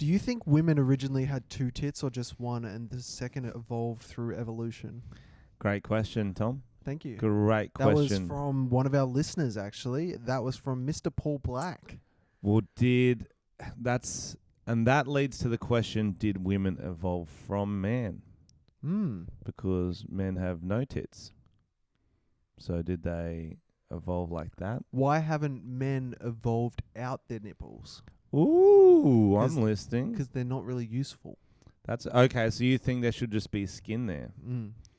Do you think women originally had 2 tits or just one, and the second evolved through evolution? Great question, Tom. Thank you. Great That was question. from one of our listeners, actually. That was from Mr. Paul Black. Well, that leads to the question, did women evolve from man? Because men have no tits. So did they evolve like that? Why haven't men evolved out their nipples? Ooh, I'm listening. Because they're not really useful. That's okay. So you think there should just be skin there?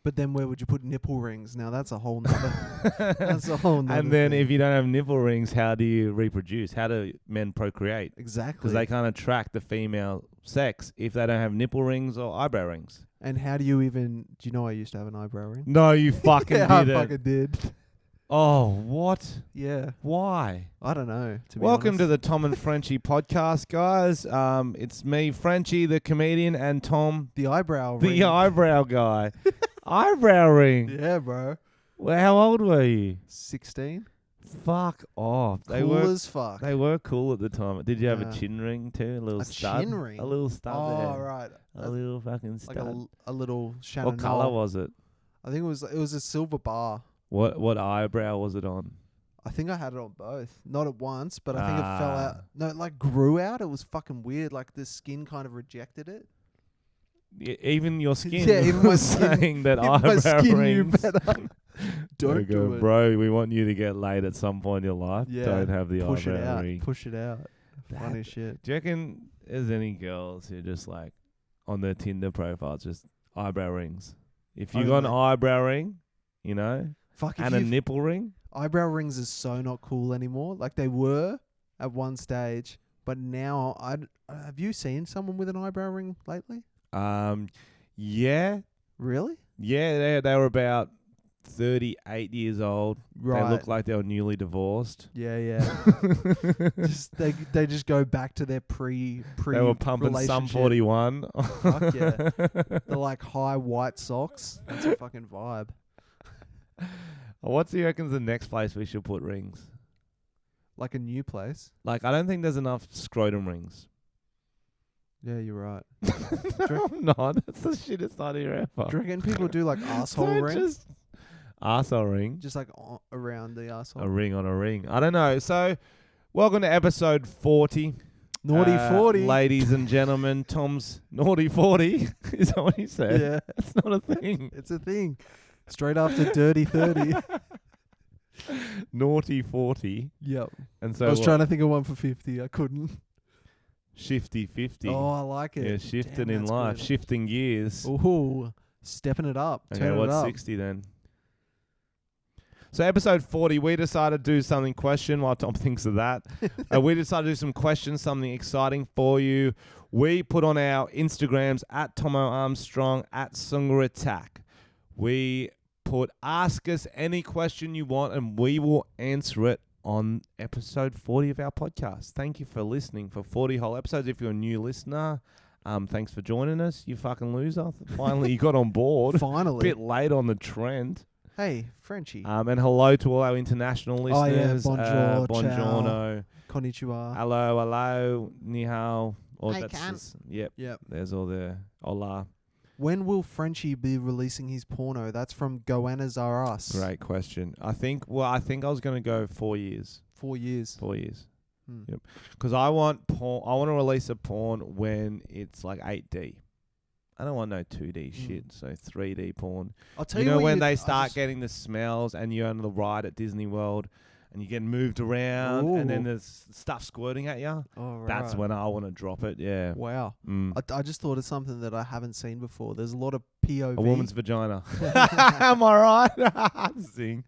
But then where would you put nipple rings? Now that's a whole nother. That's a whole nother. And then thing. if you don't have nipple rings, how do you reproduce? How do men procreate? Exactly. Because they can't attract the female sex if they don't have nipple rings or eyebrow rings. And how do you even? Do you know I used to have an eyebrow ring? No, you fucking Yeah, I did it. fucking did. Oh, what? Yeah. Why? I don't know. Welcome to the Tom and Frenchy Podcast, guys. It's me, Frenchy, the comedian, and Tom, the eyebrow ring. the eyebrow guy. Eyebrow ring. Yeah, bro. Well, how old were you? 16. Fuck off. Cool as fuck. They were cool at the time. Did you have a Yeah. chin ring too? A little stud? Chin ring? A little stud Oh, there. right. A little fucking stud. Like a little Shannon. What colour was it? I think it was a silver bar. What eyebrow was it on? I think I had it on both. Not at once, but I think it fell Ah. out. No, it like grew out. It was fucking weird. Like the skin kind of rejected it. Even your skin Yeah, even my was skin- saying that Even my eyebrow skin knew rings. better. Don't They go, do it. bro, we want you to get laid at some point in your life. Yeah, Don't have the Push it eyebrow out. ring. Push it out. That- Funny shit. Do you reckon there's any girls who just like on their Tinder profiles just eyebrow rings? If you got an Only. eyebrow ring, you know, Fuck, and a nipple ring, eyebrow rings is so not cool anymore. Like they were at one stage, but now have you seen someone with an eyebrow ring lately? yeah, Really? yeah, they were about 38 years old. Right. They looked like they were newly divorced. Yeah, yeah. They just go back to their pre They were pumping Sum 41. Fuck yeah. The like high white socks. That's a fucking vibe. What do you reckon's the next place we should put rings? Like a new place. Like, I don't think there's enough scrotum rings. Yeah, you're right. No, I'm not. That's the shittest idea ever. Do you reckon people do like asshole Don't ring? just arsehole ring. Just like around the asshole. A ring on a ring. I don't know. So, welcome to episode 40. Naughty 40. Ladies and gentlemen, Tom's Naughty 40. Is that what he said? Yeah. That's not a thing. It's a thing. Straight after Dirty 30. Naughty 40. Yep. And so I was trying to think of one for 50. I couldn't. Shifty 50. Oh, I like it. Yeah, shifting Damn, in that's life. good. Shifting gears. Ooh, stepping it up. Okay, Turning it what's up. 60 then? So episode 40, we decided to do something question while Tom thinks of that. We decided to do some questions, something exciting for you. We put on our Instagrams at Tomo Armstrong, at Sungar Attack. We put ask us any question you want and we will answer it on episode 40 of our podcast. Thank you for listening for 40 whole episodes. If you're a new listener, thanks for joining us, you fucking loser. Finally, you got on board. Finally. Bit late on the trend. Hey, Frenchy. And hello to all our international listeners. Oh, yeah. Bonjour, buongiorno. Konnichiwa. Hello, ni hao. Or Hey, that's cunt. just, yep, Yep. there's all the hola. When will Frenchy be releasing his porno? That's from Goannas Are Us. Great question. I think I was going to go 4 years. 4 years. 4 years. Hmm. Yep. Because I want to release a porn when it's like 8D. I don't want no 2D shit, so 3D porn. I'll tell You you know what when you- they I start just- getting the smells and you're on the ride at Disney World and you get moved around and then Ooh. there's stuff squirting at you. Oh, right. That's when I want to drop it, yeah. Wow. Mm. I just thought of something that I haven't seen before. There's a lot of POV. A woman's vagina. Am I right? Zing.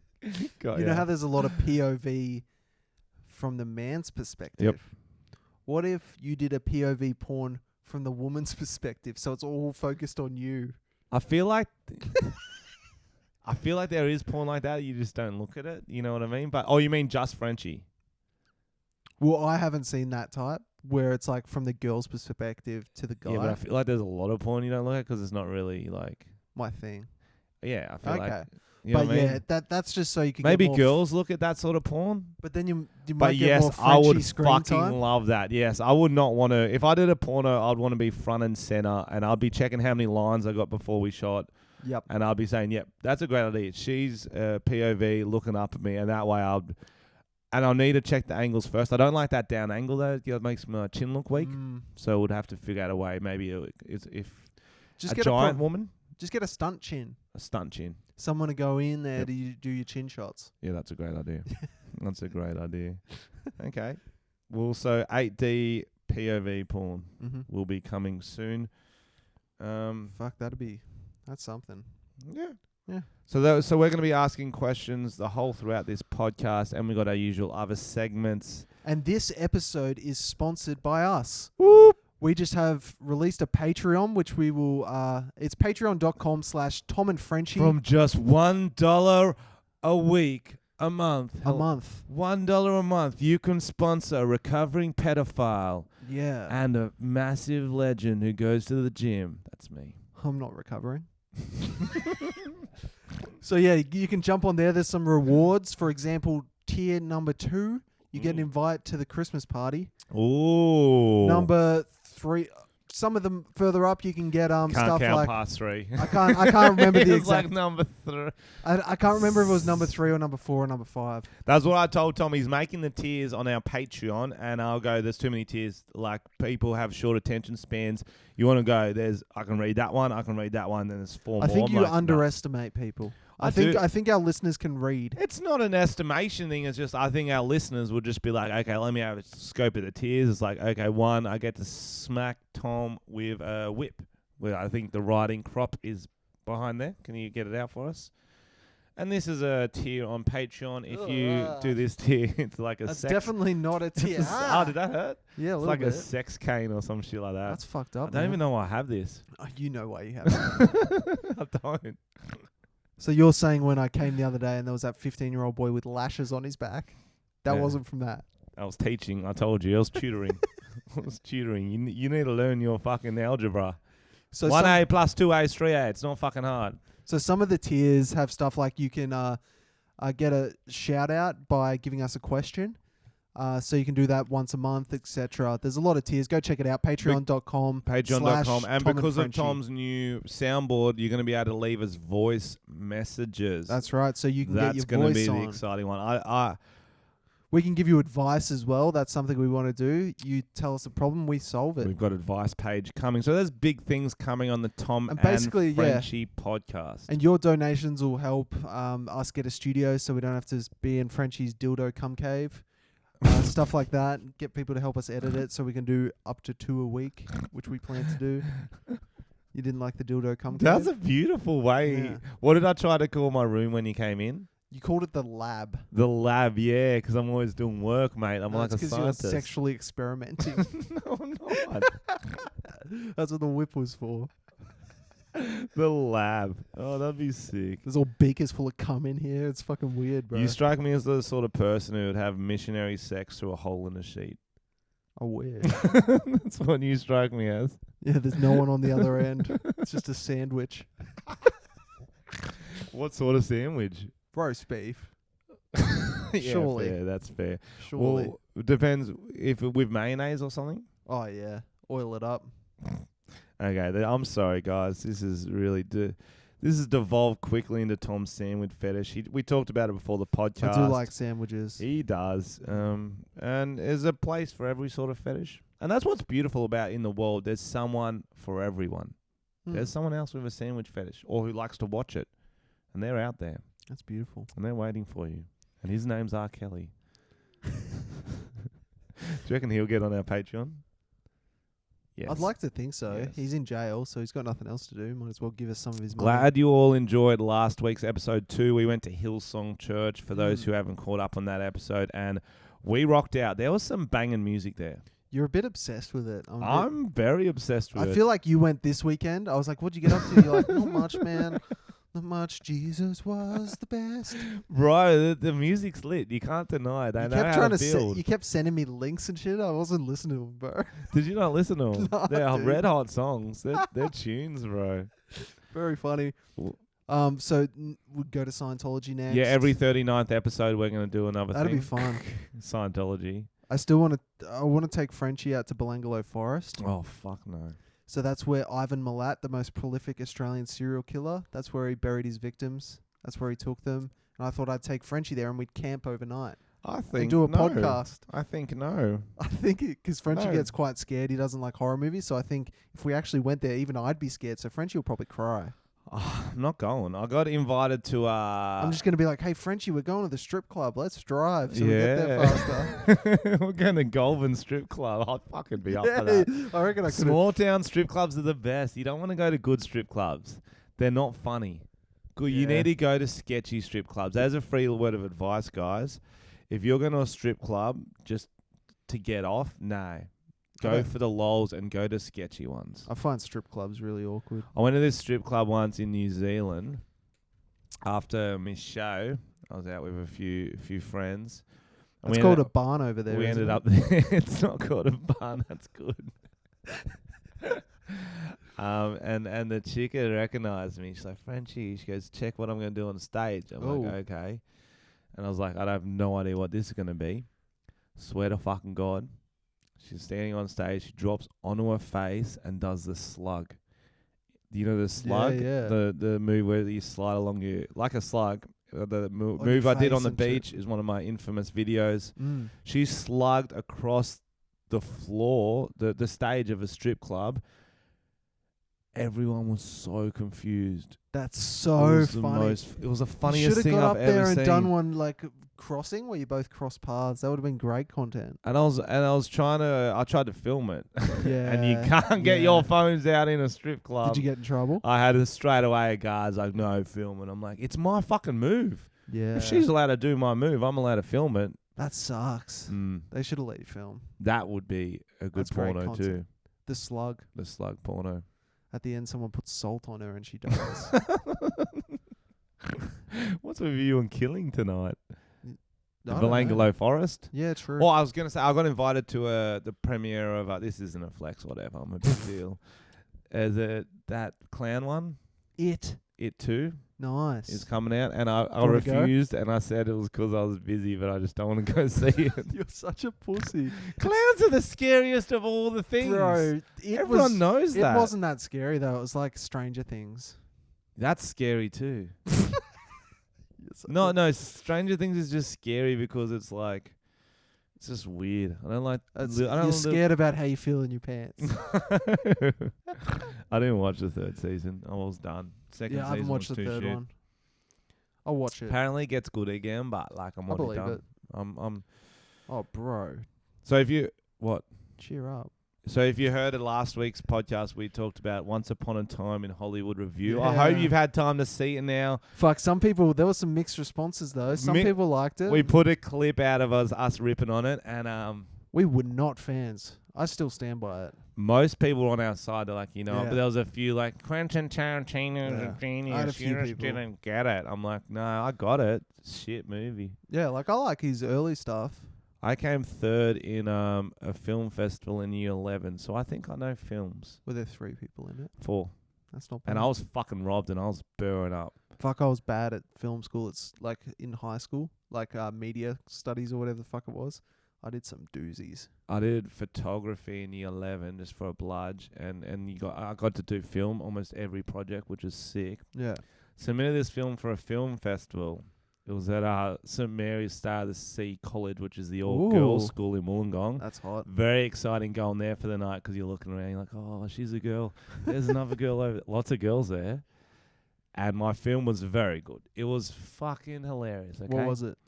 Got You know ya. how there's a lot of POV from the man's perspective? What if you did a POV porn from the woman's perspective, so it's all focused on you? I feel like there is porn like that. You just don't look at it. You know what I mean? But you mean just Frenchy? Well, I haven't seen that type where it's like from the girl's perspective to the guy. Yeah, but I feel like there's a lot of porn you don't look at because it's not really like. My thing. Yeah, I feel Okay. like. You know But what I yeah, mean? that's just so you can Maybe get more girls look at that sort of porn. but then you might But get more yes, I would Frenchy screen fucking time. love that. Yes, I would not want to. If I did a porno, I'd want to be front and center, and I'd be checking how many lines I got before we shot, Yep. and I'd be saying, "Yep, that's a great idea." She's POV looking up at me, and that way I'll need to check the angles first. I don't like that down angle though; it makes my chin look weak. So we'd have to figure out a way. Maybe if Just a get giant woman, just get a stunt chin. a stunt chin. Someone to go in there Yep. to do your chin shots. Yeah, that's a great idea. That's a great idea. Okay. Well, so 8D POV porn Mm-hmm. will be coming soon. Fuck, that's something. Yeah. Yeah. So we're going to be asking questions the whole throughout this podcast, and we got our usual other segments. And this episode is sponsored by us. Whoop. We just have released a Patreon, which we will, it's patreon.com/Tom and Frenchy. From just $1 a week, a month. a month. $1 a month, you can sponsor a recovering pedophile Yeah. and a massive legend who goes to the gym. That's me. I'm not recovering. So yeah, you can jump on there. There's some rewards. For example, tier number 2, you get an invite to the Christmas party. Ooh. Number 3, some of them further up, you can get Can't stuff count like past 3. I can't remember the It's exact. like number 3. I can't remember if it was number 3 or number 4 or number 5. That's what I told Tom. He's making the tiers on our Patreon, and I'll go, there's too many tiers. Like, people have short attention spans. You want to go, I can read that one, then there's 4 more. I think I'm you like, no. underestimate people. I I think our listeners can read. It's not an estimation thing. It's just I think our listeners would just be like, okay, let me have a scope of the tiers. It's like, okay, 1, I get to smack Tom with a whip. Well, I think the riding crop is behind there. Can you get it out for us? And this is a tier on Patreon. If you do this tier, it's like a That's sex. definte not a tier. Oh, did that hurt? Yeah, a It's little like bit. a sex cane or some shit like that. That's fucked I up. don't even know why I have this. Oh, you know why you have it. I don't. So you're saying when I came the other day and there was that 15-year-old boy with lashes on his back, that Yeah. wasn't from that. I was teaching. I told you. I was tutoring. I was tutoring. You need to learn your fucking algebra. So 1A plus 2A is 3A. It's not fucking hard. So some of the tiers have stuff like you can get a shout out by giving us a question. So you can do that once a month, etc. There's a lot of tiers. Go check it out. Patreon.com. Patreon.com. And Tom because of Frenchy. Tom's new soundboard, you're going to be able to leave us voice messages. That's right. So you can That's get going your to voice be on. the exciting one. We can give you advice as well. That's something we want to do. You tell us a problem, we solve it. We've got advice page coming. So there's big things coming on the Tom And and basically, yeah. Frenchy podcast. And your donations will help us get a studio so we don't have to be in Frenchy's dildo cum cave. Stuff like that. Get people to help us edit it so we can do up to 2 a week, which we plan to do. You didn't like the dildo cum cave? That's a beautiful way. Yeah. What did I try to call my room when you came in? You called it the lab. The lab, yeah, because I'm always doing work, mate. I'm like a because scientist. you're sexually experimenting. No, I'm not. That's what the whip was for. The lab. Oh, that'd be sick. There's all beakers full of cum in here. It's fucking weird, bro. You strike me as the sort of person who would have missionary sex through a hole in a sheet. Oh, weird. That's what you strike me as. Yeah, there's no one on the other end. It's just a sandwich. What sort of sandwich? Roast beef. Yeah, Surely. fair, that's fair. Surely. Well, it depends if with mayonnaise or something. Oh, yeah. Oil it up. Okay, I'm sorry, guys. This is really this has devolved quickly into Tom's sandwich fetish. We talked about it before the podcast. I do like sandwiches. He does. And there's a place for every sort of fetish. And that's what's beautiful about in the world. There's someone for everyone. There's someone else with a sandwich fetish or who likes to watch it. And they're out there. That's beautiful. And they're waiting for you. And his name's R. Kelly. Do you reckon he'll get on our Patreon? Yes. I'd like to think so. Yes. He's in jail, so he's got nothing else to do. Might as well give us some of his money. Glad you all enjoyed last week's episode 2. We went to Hillsong Church for those who haven't caught up on that episode, and we rocked out. There was some banging music there. You're a bit obsessed with it. I'm very obsessed with it. I feel like you went this weekend. I was like, what'd you get up to? You're like, not much, man. Not much. Jesus was the best. Bro, the music's lit. You can't deny it. They You know kept how trying to to build. you kept sending me links and shit. I wasn't listening to them, bro. Did you not listen to them? No, They're dude. red hot songs. They're tunes, bro. Very funny. We'd go to Scientology next. Yeah, every 39th episode we're going to do another That'd thing. be fun. Scientology. I want to take Frenchy out to Belangolo Forest. Oh, fuck no. So that's where Ivan Milat, the most prolific Australian serial killer, that's where he buried his victims. That's where he took them. And I thought I'd take Frenchy there and we'd camp overnight. I think And do a no. podcast. I think no. I think because Frenchy No. gets quite scared. He doesn't like horror movies. So I think if we actually went there, even I'd be scared. So Frenchy will probably cry. Oh, I'm not going. I got invited to I'm just going to be like, hey, Frenchy, we're going to the strip club. Let's drive so we get there yeah. faster. We're going to Goulburn Strip Club. I'd fucking be up for that. I reckon I could. Small town strip clubs are the best. You don't want to go to good strip clubs. They're not funny. Good. You Yeah. need to go to sketchy strip clubs. As a free word of advice, guys, if you're going to a strip club just to get off, no. Go Okay. for the lols and go to sketchy ones. I find strip clubs really awkward. I went to this strip club once in New Zealand after my show. I was out with a few friends. And It's we called ended a barn over there. We isn't ended it? up there. It's not called a barn. That's good. And the chick had recognised me. She's like, Frenchy. She goes, check what I'm going to do on stage. I'm like, okay. And I was like, I have no idea what this is going to be. Swear to fucking God. She's standing on stage. She drops onto her face and does the slug. You know the slug? Yeah. The move where you slide along your... Like a slug. The your move I did face on the and shit. beach is one of my infamous videos. Mm. She slugged across the floor, the stage of a strip club. Everyone was so confused. That's so it funny. It was the You funniest should thing have got I've up there ever and seen. done one like crossing where you both cross paths. That would have been great content. And I was trying to. I tried to film it. Yeah. And you can't get your phones out in a strip club. Did you get in trouble? I had to straight away. A guy's like, no, film it. I'm like, it's my fucking move. Yeah. If she's allowed to do my move, I'm allowed to film it. That sucks. Mm, They should have let you film. that would be a good That's great porno too. content. The slug. The slug porno. At the end, someone puts salt on her and she dies. What's with you and killing tonight? The I don't know. Belangolo Forest? Yeah, true. Oh, I was going to say, I got invited to the premiere of, this isn't a flex, whatever, I'm a big deal. That clown one, It. It Too, Nice. is coming out. And I Wanna go? refused, and I said it was because I was busy, but I just don't want to go see it. You're such a pussy. Clowns are the scariest of all the things. Bro, Everyone knows it that. wasn't that scary, though. It was like Stranger Things. That's scary too. You're such No, a- no, Stranger Things is just scary because it's like, it's just weird. I don't like. You're scared about how you feel in your pants. I didn't watch the third season. I was done. Second Yeah, I haven't season watched was the too third shit. one. I'll watch it. Apparently, it gets good again, but like I'm I already believe done. it. I'm. Oh, bro. So if you what? Cheer up. So if you heard of last week's podcast, we talked about Once Upon a Time in Hollywood review. I hope Yeah. you've had time to see it now. Fuck, some people, there were some mixed responses, though. Some people liked it. We put a clip out of us ripping on it, and We were not fans. I still stand by it. most people were on our side. They're like, Yeah. but there was a few like Quentin Tarantino's Yeah. a genius. I had a few You just people. didn't get it. I'm like, no, I got it. Shit movie. Yeah, like I like his early stuff. I came third in a film festival in year 11, so I think I know films. Were there 3 people in it? 4. That's not bad. And I was fucking robbed and I was burning up. Fuck, I was bad at film school. It's like in high school, like media studies or whatever the fuck it was. I did some doozies. I did photography in year 11 just for a bludge, and I got to do film almost every project, which is sick. Yeah. Submitted this film for a film festival. It was at St Mary's Star of the Sea College, which is the all-girls Ooh. school in Wollongong. That's hot. Very exciting going there for the night because you're looking around, you're like, oh, she's a girl. There's another girl over there. Lots of girls there. And my film was very good. It was fucking hilarious. Okay? What was it?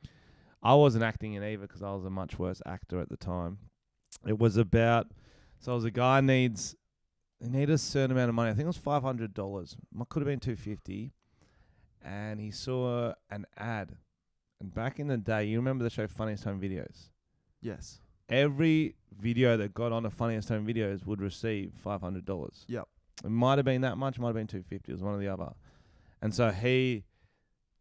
I wasn't acting in either because I was a much worse actor at the time. It was about, so it was a guy he needed a certain amount of money. I think it was $500. Could have been $250. And he saw an ad. And back in the day, you remember the show Funniest Home Videos? Yes. Every video that got on the Funniest Home Videos would receive $500. Yep. It might have been that much, might have been $250. It was one or the other. And so he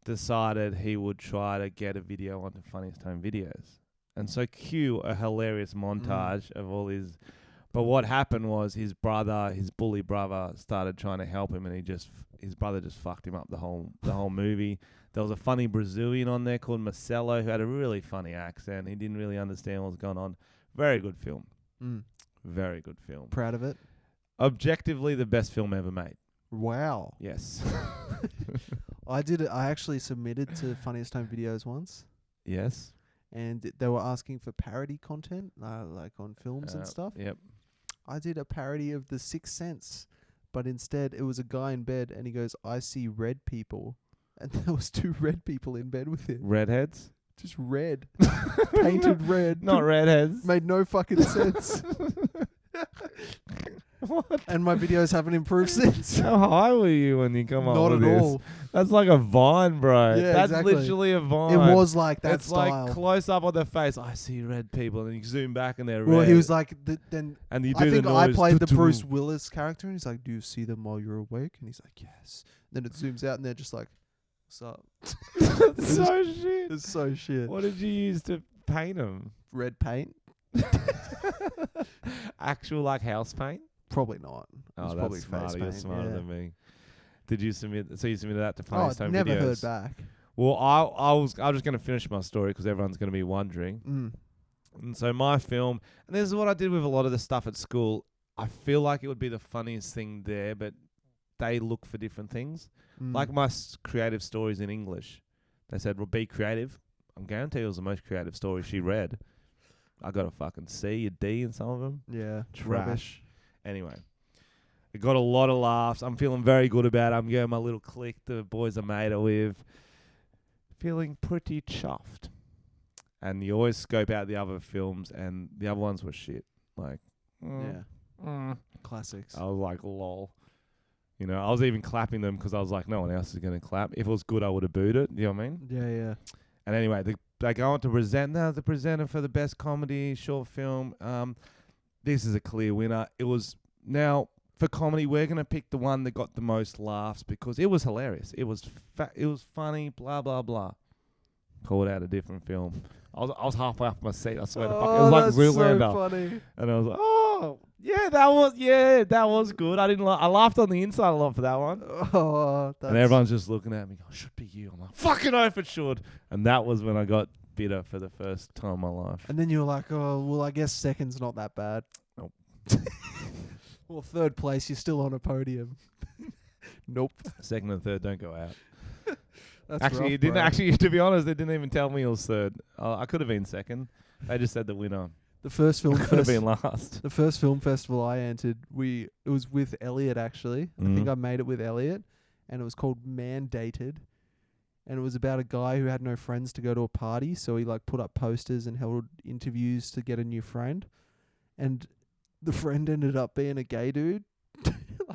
decided he would try to get a video onto Funniest Home Videos. And so cue a hilarious montage of all his But what happened was his bully brother, started trying to help him, and his brother just fucked him up the whole movie. There was a funny Brazilian on there called Marcelo who had a really funny accent. He didn't really understand what was going on. Very good film. Very good film. Proud of it. Objectively, the best film ever made. Wow. Yes. I actually submitted to Funniest Home Videos once. Yes. And they were asking for parody content, like on films and stuff. Yep. I did a parody of The Sixth Sense, but instead it was a guy in bed, and he goes, "I see red people," and there was 2 red people in bed with him. Redheads? Just red, painted red. Not redheads. Made no fucking sense. What? And my videos haven't improved since. How high were you when you come up Not with at this? all. That's like a vine, bro. Yeah, That's exactly. literally a vine. It was like that it's style. like close up on their face. I see red people, and you zoom back, and they're Well, red. he was like, then and you do I think the I noise. played the Bruce Willis character, and he's like, "Do you see them while you're awake?" And he's like, "Yes." Then it zooms out, and they're just like, "What's up?" That's so shit. It's so shit. What did you use to paint them? Red paint? Actual like house paint? Probably not. Oh, It's that's probably smarter. face You're paint, smarter yeah. than me. Did you submit? So you submitted that to Oh, Funniest Home never Videos? heard back. Well, I was just going to finish my story because everyone's going to be wondering. And so my film, and this is what I did with a lot of the stuff at school. I feel like it would be the funniest thing there, but they look for different things. Like my creative stories in English. They said, "Well, be creative." I'm guaranteed it was the most creative story she read. I got a fucking C, a D in some of them. Yeah, Trash. rubbish. Anyway, it got a lot of laughs. I'm feeling very good about it. I'm getting my little clique, the boys I made it with. Feeling pretty chuffed. And you always scope out the other films, and the other ones were shit. Like, Classics. I was like, lol. You know, I was even clapping them because I was like, no one else is going to clap. If it was good, I would have booed it. You know what I mean? Yeah. And anyway, they go on to present now the presenter for the best comedy short film. This is a clear winner. It was now for comedy. We're gonna pick the one that got the most laughs because it was hilarious. It was it was funny. Blah blah blah. Called out a different film. I was halfway off my seat. I swear to fuck. It was like that's Zoolander. so funny. And I was like, oh yeah, that was good. I didn't. I laughed on the inside a lot for that one. Oh, that's And everyone's just looking at me, going, should be you. I'm like, fucking oath it should. And that was when I got bitter for the first time in my life. And then you were like, "Oh, well, I guess second's not that bad." Nope. Well, third place, you're still on a podium. Nope. Second and third don't go out. That's Actually, rough, it didn't. bro. Actually, to be honest, they didn't even tell me it was third. I could have been second. They just said the winner. The first film Could have been last. The first film festival I entered, it was with Elliot actually. I think I made it with Elliot, and it was called Mandated, and it was about a guy who had no friends to go to a party, so he like put up posters and held interviews to get a new friend, and the friend ended up being a gay dude.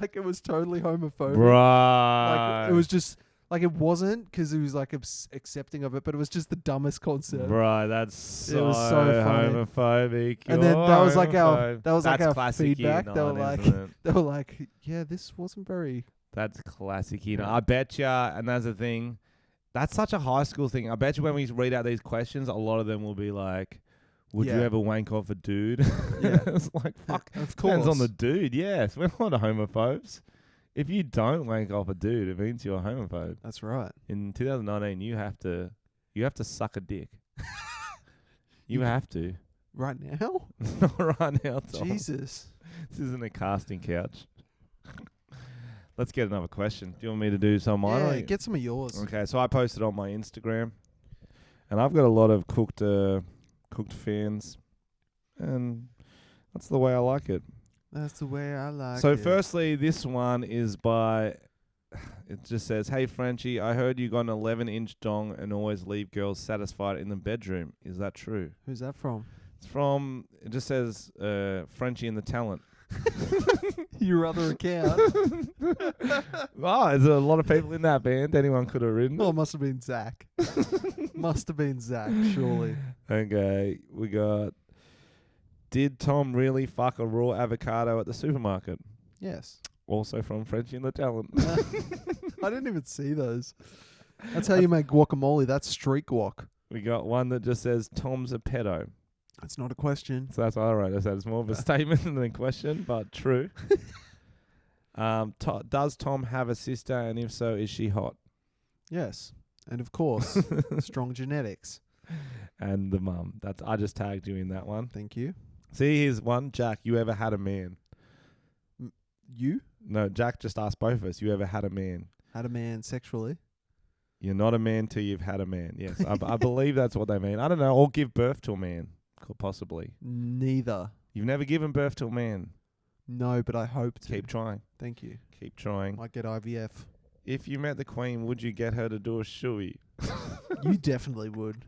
Like it was totally homophobic. Right. Like it was just like it wasn't because he was like accepting of it, but it was just the dumbest concept. Right, that's so, It was so funny. homophobic. And then that was like You're our classic feedback. Year They were 9, like, isn't it? they were like, yeah, this wasn't very. That's classic, you know. Yeah. I bet you, and that's the thing, that's such a high school thing. I bet you when we read out these questions, a lot of them will be like, would you Yeah. ever wank off a dude? Yeah. It's like, fuck, Of depends on course. the dude. Yes, we're not homophobes. If you don't wank off a dude, it means you're a homophobe. That's right. In 2019, you have to suck a dick. You have to. Right now? Not right now, Tom. Jesus. This isn't a casting couch. Let's get another question. Do you want me to do some of mine? Yeah, get some of yours. Okay, so I posted on my Instagram, and I've got a lot of cooked fans, and that's the way I like it. That's the way I like So it. firstly, this one is by, it just says, "Hey Frenchy, I heard you got an 11-inch dong and always leave girls satisfied in the bedroom. Is that true?" Who's that from? It's from, it just says, Frenchy and the Talent. Your other account. Oh, there's a lot of people in that band. Anyone could have written Well, it. it must have been Zach. Must have been Zach, surely. Okay, we got, did Tom really fuck a raw avocado at the supermarket? Yes. Also from Frenchy and the Talent. I didn't even see those. That's how you make guacamole. That's street guac. We got one that just says, Tom's a pedo. That's not a question. So that's what I wrote. I said it's more of a statement than a question, but true. Does Tom have a sister, and if so, is she hot? Yes. And of course, strong genetics. And the mum. I just tagged you in that one. Thank you. See, here's one. Jack, you ever had a man? You? No, Jack just asked both of us. You ever had a man? Had a man sexually? You're not a man till you've had a man. Yes, I believe that's what they mean. I don't know. Or give birth to a man, possibly. Neither. You've never given birth to a man. No, but I hope to. Keep trying. Thank you. Keep trying. Might get IVF. If you met the Queen, would you get her to do a shoey? You definitely would.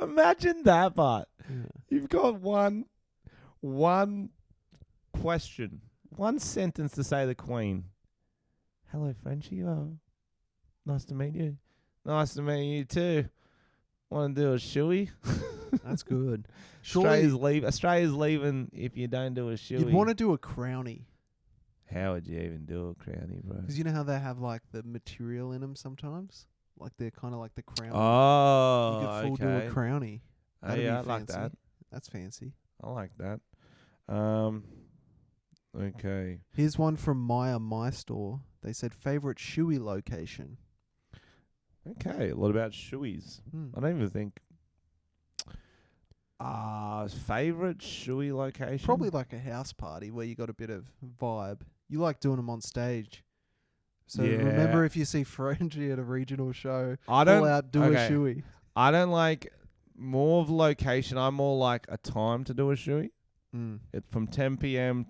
Imagine that, but Yeah. you've got one question, one sentence to say to the Queen. Hello, Frenchy. Oh, nice to meet you. Nice to meet you too. Want to do a shoey? That's good. Australia's leaving if you don't do a shoey. You'd want to do a crownie. How would you even do a crownie, bro? Because you know how they have like the material in them sometimes? Like they're kind of like the crown. Oh, you could full do a crownie. Oh, That'd yeah, be I like fancy. that. That's fancy. I like that. Okay. Here's one from My Store. They said favorite shoey location. Okay, a lot about shoeys. I don't even think. Favorite shoey location? Probably like a house party where you got a bit of vibe. You like doing them on stage. So remember, if you see Frenchy at a regional show, I don't pull out, do a shoey. I don't like more of location. I'm more like a time to do a shoey. It's from 10 p.m.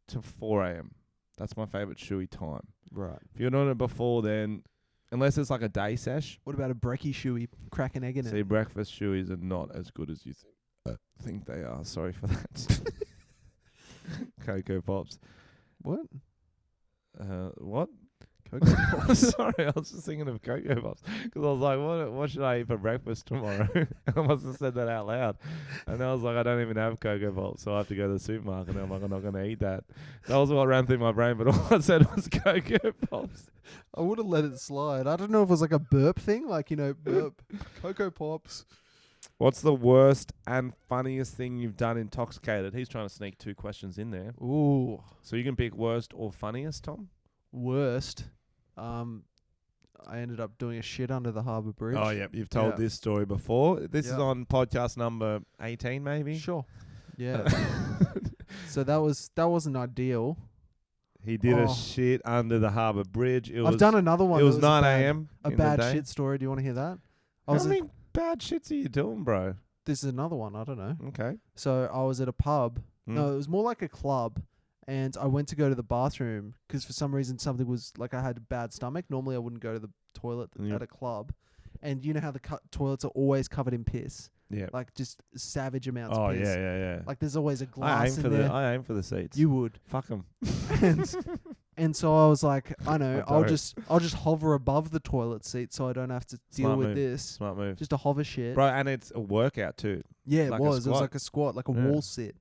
to 4 a.m. That's my favorite shoey time. Right. If you're doing it before then, unless it's like a day sesh. What about a brekkie shoey? Crack an egg in See, it. breakfast shoeys are not as good as you think they are. Sorry for that. Cocoa Pops. What? What? Cocoa Pops. Sorry, I was just thinking of Cocoa Pops because I was like, what should I eat for breakfast tomorrow? I must have said that out loud. And I was like, I don't even have Cocoa Pops, so I have to go to the supermarket. And I'm like, I'm not going to eat that. That was what ran through my brain, but all I said was Cocoa Pops. I would have let it slide. I don't know if it was like a burp thing, like, burp. Cocoa Pops. What's the worst and funniest thing you've done intoxicated? He's trying to sneak 2 questions in there. Ooh. So you can pick worst or funniest, Tom? Worst. I ended up doing a shit under the Harbour Bridge. Oh, yeah. You've told this story before. This is on podcast number 18, maybe? Sure. Yeah. So that wasn't ideal. He did a shit under the Harbour Bridge. I've done another one. It was 9 a.m. A bad shit story. Do you want to hear that? How many bad shits are you doing, bro? This is another one. I don't know. Okay. So I was at a pub. No, it was more like a club. And I went to go to the bathroom because for some reason something was like I had a bad stomach. Normally I wouldn't go to the toilet at a club. And you know how the toilets are always covered in piss? Yeah. Like just savage amounts of Oh, piss. yeah. Like there's always a glass in there. I aim for the seats. You would. Fuck them. And so I was like, I know, I'll just hover above the toilet seat so I don't have to deal with this. Smart move. Just a hover shit. Bro, and it's a workout too. Yeah, like it was. It was like a squat, like a wall sit.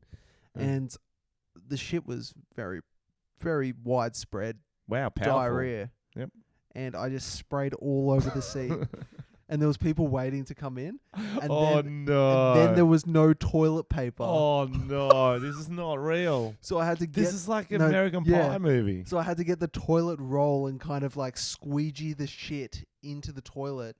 Yeah. And the shit was very, very widespread. Wow, powerful. Diarrhea. Yep. And I just sprayed all over the seat. And there was people waiting to come in. And no. And then there was no toilet paper. Oh, no. This is not real. So I had to get... This is like an American Pie movie. So I had to get the toilet roll and kind of like squeegee the shit into the toilet.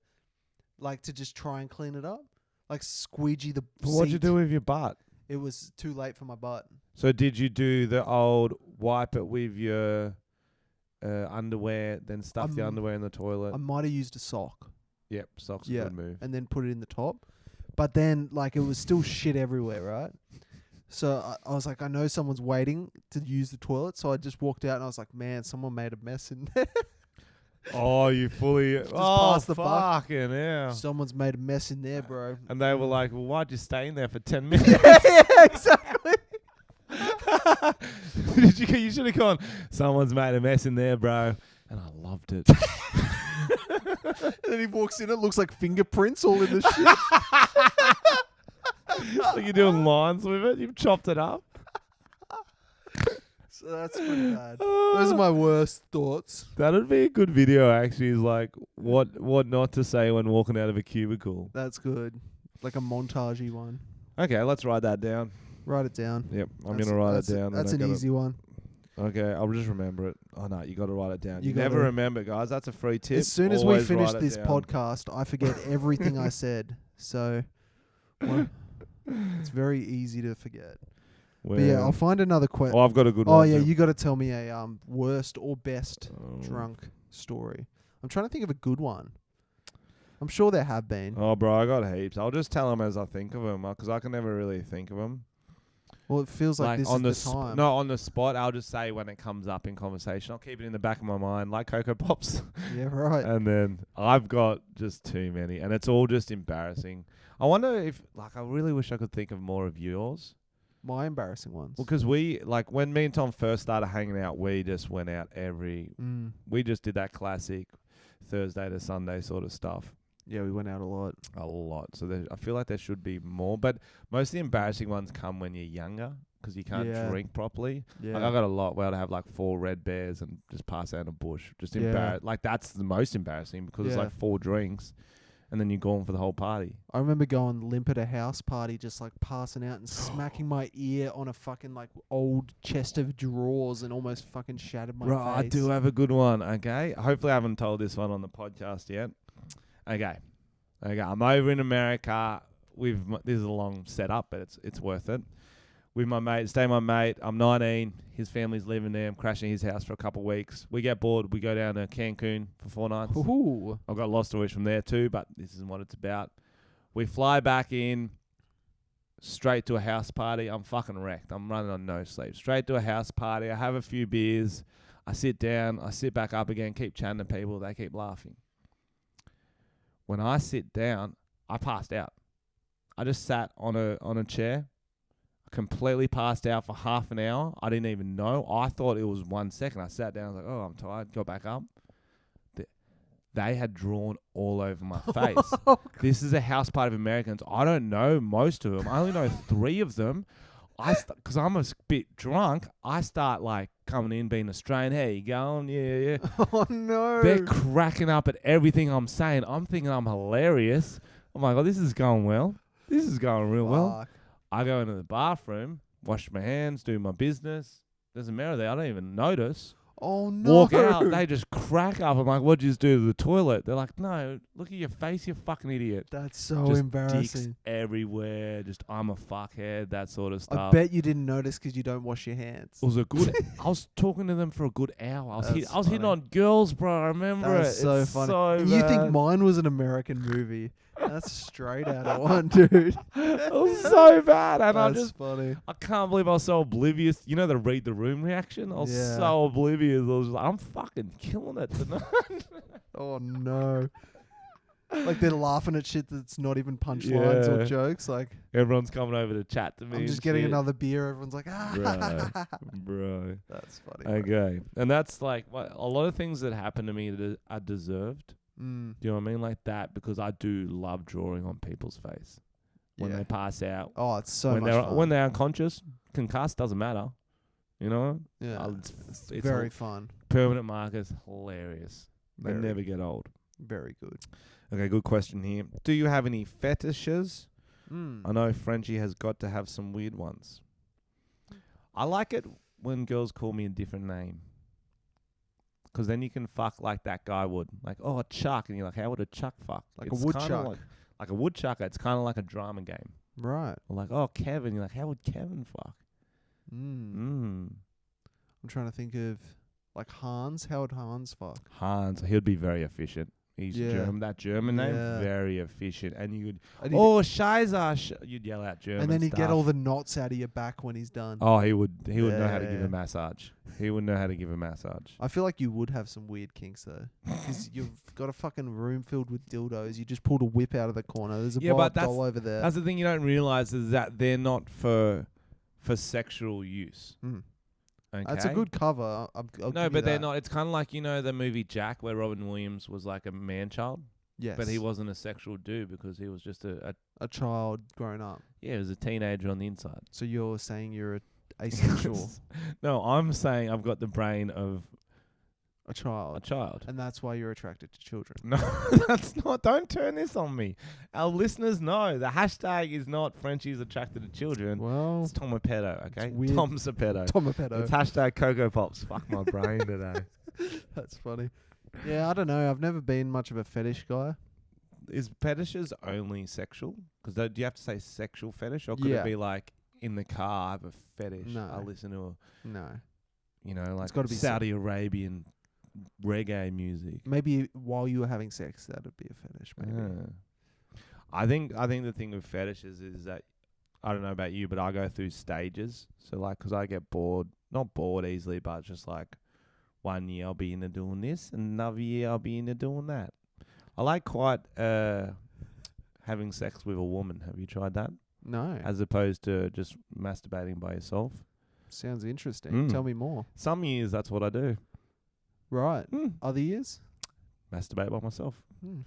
Like to just try and clean it up. Like squeegee the seat. What'd you do with your butt? It was too late for my butt. So did you do the old wipe it with your underwear, then stuff the underwear in the toilet? I might have used a sock. Yep, socks a good move. And then put it in the top. But then, like, it was still shit everywhere, right? So I was like, I know someone's waiting to use the toilet. So I just walked out and I was like, man, someone made a mess in there. Oh, you fully... pass the buck. fucking hell. Someone's made a mess in there, bro. And they were like, well, why'd you stay in there for 10 minutes? Yeah, exactly. You should have gone, someone's made a mess in there, bro. And I loved it. And then he walks in, it looks like fingerprints all in the shit. Like you're doing lines with it. You've chopped it up. So that's pretty bad. Those are my worst thoughts. That'd be a good video, actually. Is like what not to say when walking out of a cubicle. That's good. Like a montagey one. Okay, let's write that down. Write it down. Yep, I'm going to write it down. That's an easy one. Okay, I'll just remember it. Oh, no, you got to write it down. You gotta- never remember, guys. That's a free tip. As soon as we Always finish write it this down. podcast, I forget everything I said. So it's very easy to forget. But yeah, I'll find another question. Oh, I've got a good one. Oh yeah, too. you got to tell me a worst or best drunk story. I'm trying to think of a good one. I'm sure there have been. Oh, bro, I got heaps. I'll just tell them as I think of them, because I can never really think of them. Well, it feels like this on is the time. No, on the spot, I'll just say when it comes up in conversation. I'll keep it in the back of my mind, like Cocoa Pops. Yeah, right. And then I've got just too many, and it's all just embarrassing. I wonder if, I really wish I could think of more of yours. My embarrassing ones. Well, because when me and Tom first started hanging out, we just went out we just did that classic Thursday to Sunday sort of stuff. Yeah, we went out a lot. A lot. So I feel like there should be more. But most of the embarrassing ones come when you're younger, because you can't drink properly. Yeah. Like I got a lot where I'd have 4 Red Bears and just pass out in a bush. Just embarrassed. That's the most embarrassing, because it's 4 drinks and then you're gone for the whole party. I remember going limp at a house party, just passing out and smacking my ear on a fucking old chest of drawers and almost fucking shattered my face. I do have a good one, okay? Hopefully I haven't told this one on the podcast yet. Okay, I'm over in America. This is a long setup, but it's worth it. With my mate, my mate. I'm 19. His family's living there. I'm crashing his house for a couple of weeks. We get bored. We go down to Cancun for 4 nights. Ooh. I've got lost stories from there too, but this isn't what it's about. We fly back in, straight to a house party. I'm fucking wrecked. I'm running on no sleep. Straight to a house party. I have a few beers. I sit down. I sit back up again. Keep chatting to people. They keep laughing. When I sit down, I passed out. I just sat on a chair, completely passed out for half an hour. I didn't even know. I thought it was 1 second. I sat down. I was like, oh, I'm tired. Got back up. They had drawn all over my face. This is a house party of Americans. I don't know most of them. I only know 3 of them. Because I'm a bit drunk, I start coming in being Australian. Hey, you going? Yeah. Oh no! They're cracking up at everything I'm saying. I'm thinking I'm hilarious. I'm like, oh, this is going well. This is going real well. I go into the bathroom, wash my hands, do my business. There's a mirror there. I don't even notice. Oh no! Walk out. They just crack up. I'm like, what'd you just do to the toilet? They're like, no, look at your face, you fucking idiot. That's so just embarrassing. Dicks everywhere. Just I'm a fuckhead. That sort of stuff. I bet you didn't notice because you don't wash your hands. It was a good. I was talking to them for a good hour. I was hitting on girls, bro. I remember That's it. so It's funny. So And you think bad. mine was an American movie? That's straight out of one, dude. It was so bad, and That's funny. I can't believe I was so oblivious. You know the read the room reaction? I was so oblivious. I was like, I'm fucking killing it tonight. Oh no! They're laughing at shit that's not even punchlines or jokes. Everyone's coming over to chat to me. I'm just getting another beer. Everyone's like, ah, bro. That's funny. Okay, and that's a lot of things that happen to me that are deserved. Do you know what I mean? Like that, because I do love drawing on people's face when they pass out. Oh, it's so much fun. When they're unconscious, concussed, doesn't matter. You know? Yeah. It's very fun. Permanent markers, hilarious. They never get old. Very good. Okay, good question here. Do you have any fetishes? Mm. I know Frenchy has got to have some weird ones. I like it when girls call me a different name. Because then you can fuck like that guy would. Like, oh, a Chuck. And you're like, how would a Chuck fuck? Like a woodchuck. Like a woodchucker. It's kind of like a drama game. Right. Or like, oh, Kevin. You're like, how would Kevin fuck? I'm trying to think of Hans. How would Hans fuck? Hans. He'd be very efficient. He's German. That German name, very efficient. And you would, Scheiße. You'd yell out German and then he'd stuff. get all the knots out of your back when he's done. Oh, he would know how to give a massage. He would know how to give a massage. I feel like you would have some weird kinks though, because you've got a fucking room filled with dildos. You just pulled a whip out of the corner. There's a doll over there. That's the thing you don't realize is that they're not for sexual use. Okay? That's a good cover. No, but they're not. It's kind of like, the movie Jack, where Robin Williams was like a man-child. Yes. But he wasn't a sexual dude because he was just a child grown up. Yeah, he was a teenager on the inside. So you're saying you're asexual? No, I'm saying I've got the brain of A child. A child. And that's why you're attracted to children. No, that's not. Don't turn this on me. Our listeners know the hashtag is not Frenchies attracted to children. Well, It's Tom a pedo, okay? weird. Tom's a pedo. Tom a pedo. It's hashtag Cocoa Pops. Fuck my brain today. That's funny. Yeah, I don't know. I've never been much of a fetish guy. Is fetishes only sexual? Because do you have to say sexual fetish? Or could Yeah. it be like in the car, I have a fetish. No. I listen to, No. like gotta be Saudi Arabian reggae music. Maybe while you were having sex, that would be a fetish. Maybe. Yeah. I think the thing with fetishes is that, I don't know about you, but I go through stages. So like, 'cause I get bored, not bored easily, but just like 1 year I'll be into doing this, and another year I'll be into doing that. I like quite having sex with a woman. Have you tried that? No. As opposed to just masturbating by yourself. Sounds interesting. Mm. Tell me more. Some years that's what I do. Right. Mm. Other years? Masturbate by myself. Mm.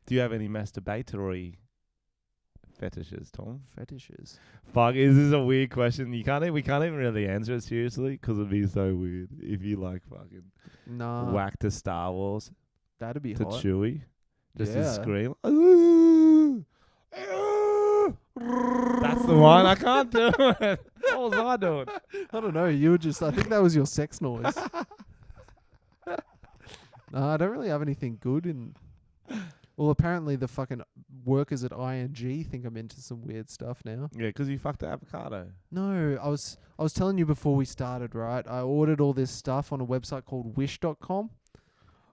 Do you have any masturbatory fetishes, Tom? Fetishes. Fuck, is this a weird question? We can't even really answer it seriously 'cause it'd be so weird if you like fucking whack to Star Wars That'd be to hot. Chewie, just to Yeah. scream. "Ooh, ooh." That's the one. I can't do it. What was I doing? I don't know. You were just. I think that was your sex noise. No, I don't really have anything good in. Well, apparently the fucking workers at ING think I'm into some weird stuff now. Yeah, 'cause you fucked the avocado. No, I was telling you before we started, right? I ordered all this stuff on a website called wish.com.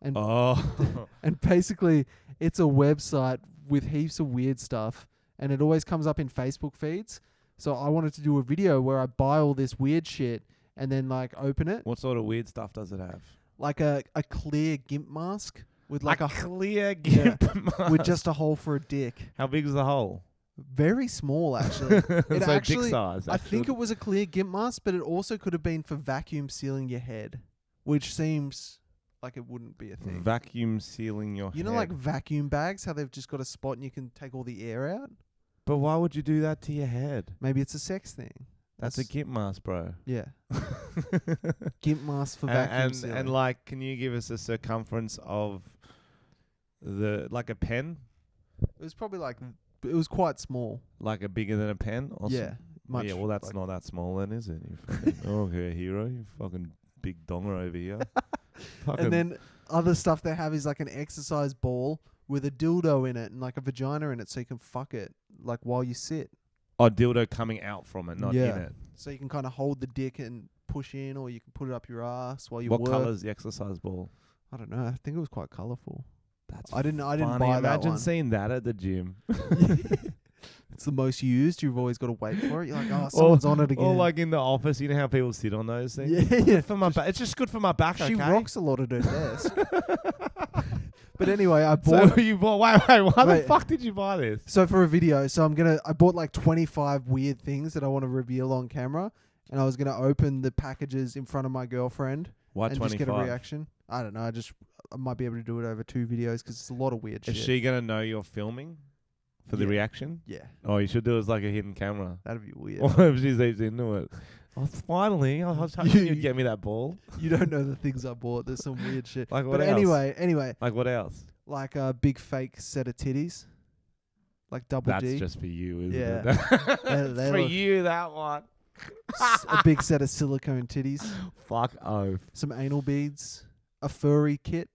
And Oh. and basically it's a website with heaps of weird stuff, and it always comes up in Facebook feeds. So I wanted to do a video where I buy all this weird shit and then like open it. What sort of weird stuff does it have? Like a clear Gimp mask with like a clear Gimp mask. with just a hole for a dick. How big is the hole? Very small, actually. It so actually, dick size. I think it was a clear Gimp mask, but it also could have been for vacuum sealing your head, which seems like it wouldn't be a thing. Vacuum sealing your You know, head. like vacuum bags, how they've just got a spot and you can take all the air out? But why would you do that to your head? Maybe it's a sex thing. That's a Gimp mask, bro. Yeah. Gimp mask for vacuum sealing. and like, can you give us a circumference of like a pen? It was probably like, it was quite small. Like a bigger than a pen? Or Yeah. Much. yeah, well, that's like- not that small then, is it? You fucking, okay, hero. You fucking big donger over here. Fucking And then other stuff they have is like an exercise ball with a dildo in it and like a vagina in it, so you can fuck it like while you sit. dildo coming out from it, not Yeah. in it. So you can kind of hold the dick and push in, or you can put it up your ass while you What work. colour's the exercise ball? I don't know. I think it was quite colourful. That's I didn't funny. buy that Imagine one. seeing that at the gym. It's the most used. You've always got to wait for it. You're like, oh, someone's on it again. Or like in the office, you know how people sit on those things? Yeah, yeah. Good for my back. It's just good for my back, She okay? rocks a lot at her desk. But anyway, I bought. So you bought... Wait, why the Wait. fuck did you buy this? So for a video, I bought like 25 weird things that I want to reveal on camera, and I was gonna open the packages in front of my girlfriend Why and 25? just get a reaction. I don't know. I might be able to do it over 2 videos because it's a lot of weird Is shit. she going to know you're filming for the Yeah. reaction? Yeah, Oh, you should do it as like a hidden camera. that'd be weird. Or if she's into it. Oh, finally. I was hoping you'd get me that ball. You don't know the things I bought. There's some weird shit. Like what But else? anyway, Like what else? like a big fake set of titties, like double That's D. just for you, isn't Yeah. it? They For look- you, that one. A big set of silicone titties, Fuck oath. some anal beads, a furry kit.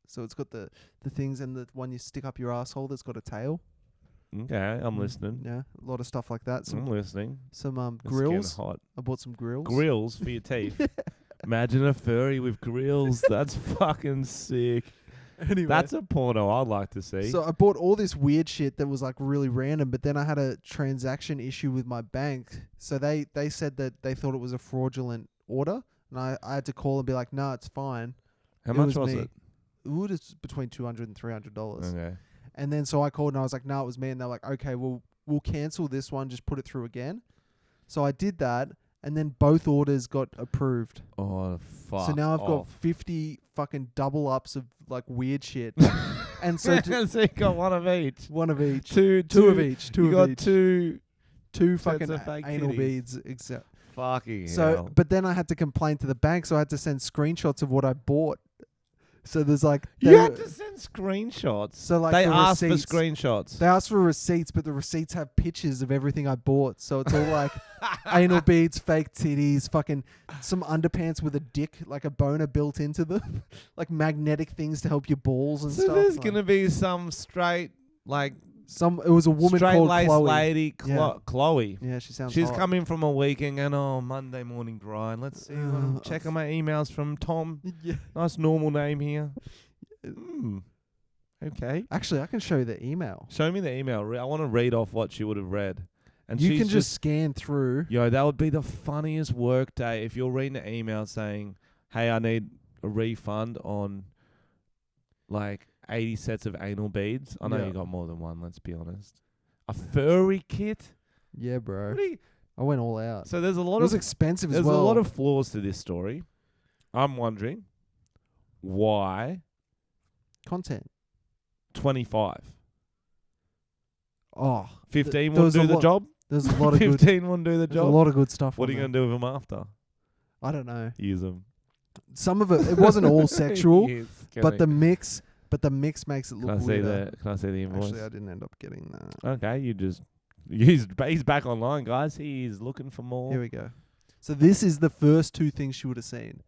So it's got the things and the one you stick up your asshole that's got a tail. Okay, I'm listening. Yeah, a lot of stuff like that. I'm listening. Some It's grills. getting hot. I bought some grills. Grills for your teeth. Imagine a furry with grills. That's fucking sick. Anyway, That's a porno I'd like to see. so I bought all this weird shit that was like really random, but then I had a transaction issue with my bank. So they said that they thought it was a fraudulent order, and I had to call and be like, "No, it's fine." How it much was was me. it? It was between $200 and $300. Okay. And then so I called and I was like, "No, it was me." And they're like, "Okay, we'll cancel this one. Just put it through again." So I did that, and then both orders got approved. Oh, fuck. So now I've got off. 50 fucking double ups of like weird shit. And so So you got one of each. one of each. Two Two of each. Two you of got each. two Two sets fucking of fake anal titties. beads. Except Fucking So, hell. but then I had to complain to the bank, so I had to send screenshots of what I bought. So there's like You had to send screenshots. so like They the asked for receipts. screenshots. They asked for receipts, but the receipts have pictures of everything I bought. So it's all like anal beads, fake titties, fucking some underpants with a dick, like a boner built into them, like magnetic things to help your balls and So stuff. there's like, gonna be some straight, like it was a woman straight called laced Chloe. lady, Yeah. Chloe. Yeah, she sounds. She's hot. coming from a weekend and Monday morning grind. Let's see. I'm checking my emails from Tom. Yeah. Nice normal name here. Okay. Actually, I can show you the email. Show me the email. I want to read off what she would have read. And You she's can just scan through. Yo, that would be the funniest work day if you're reading an email saying, "Hey, I need a refund on like 80 sets of anal beads." I know Yeah. you got more than one. Let's be honest. A furry kit. Yeah, bro. What do you- I went all out. So there's a It lot was of expensive as there's well. a lot of flaws to this story. I'm wondering why content. 25, Oh, 15 there won't was a do the lot- job. there's a lot of good. 15 won't do the There's a job. lot of good stuff. What are on you there. gonna do with them after? I don't know. Use them. Some of it wasn't all sexual, Yes, but the mix makes it Can I look see weirder. the? Can I see the invoice? Actually, I didn't end up getting that. Okay, he's back online, guys. He's looking for more. Here we go. So this is the first two things she would have seen.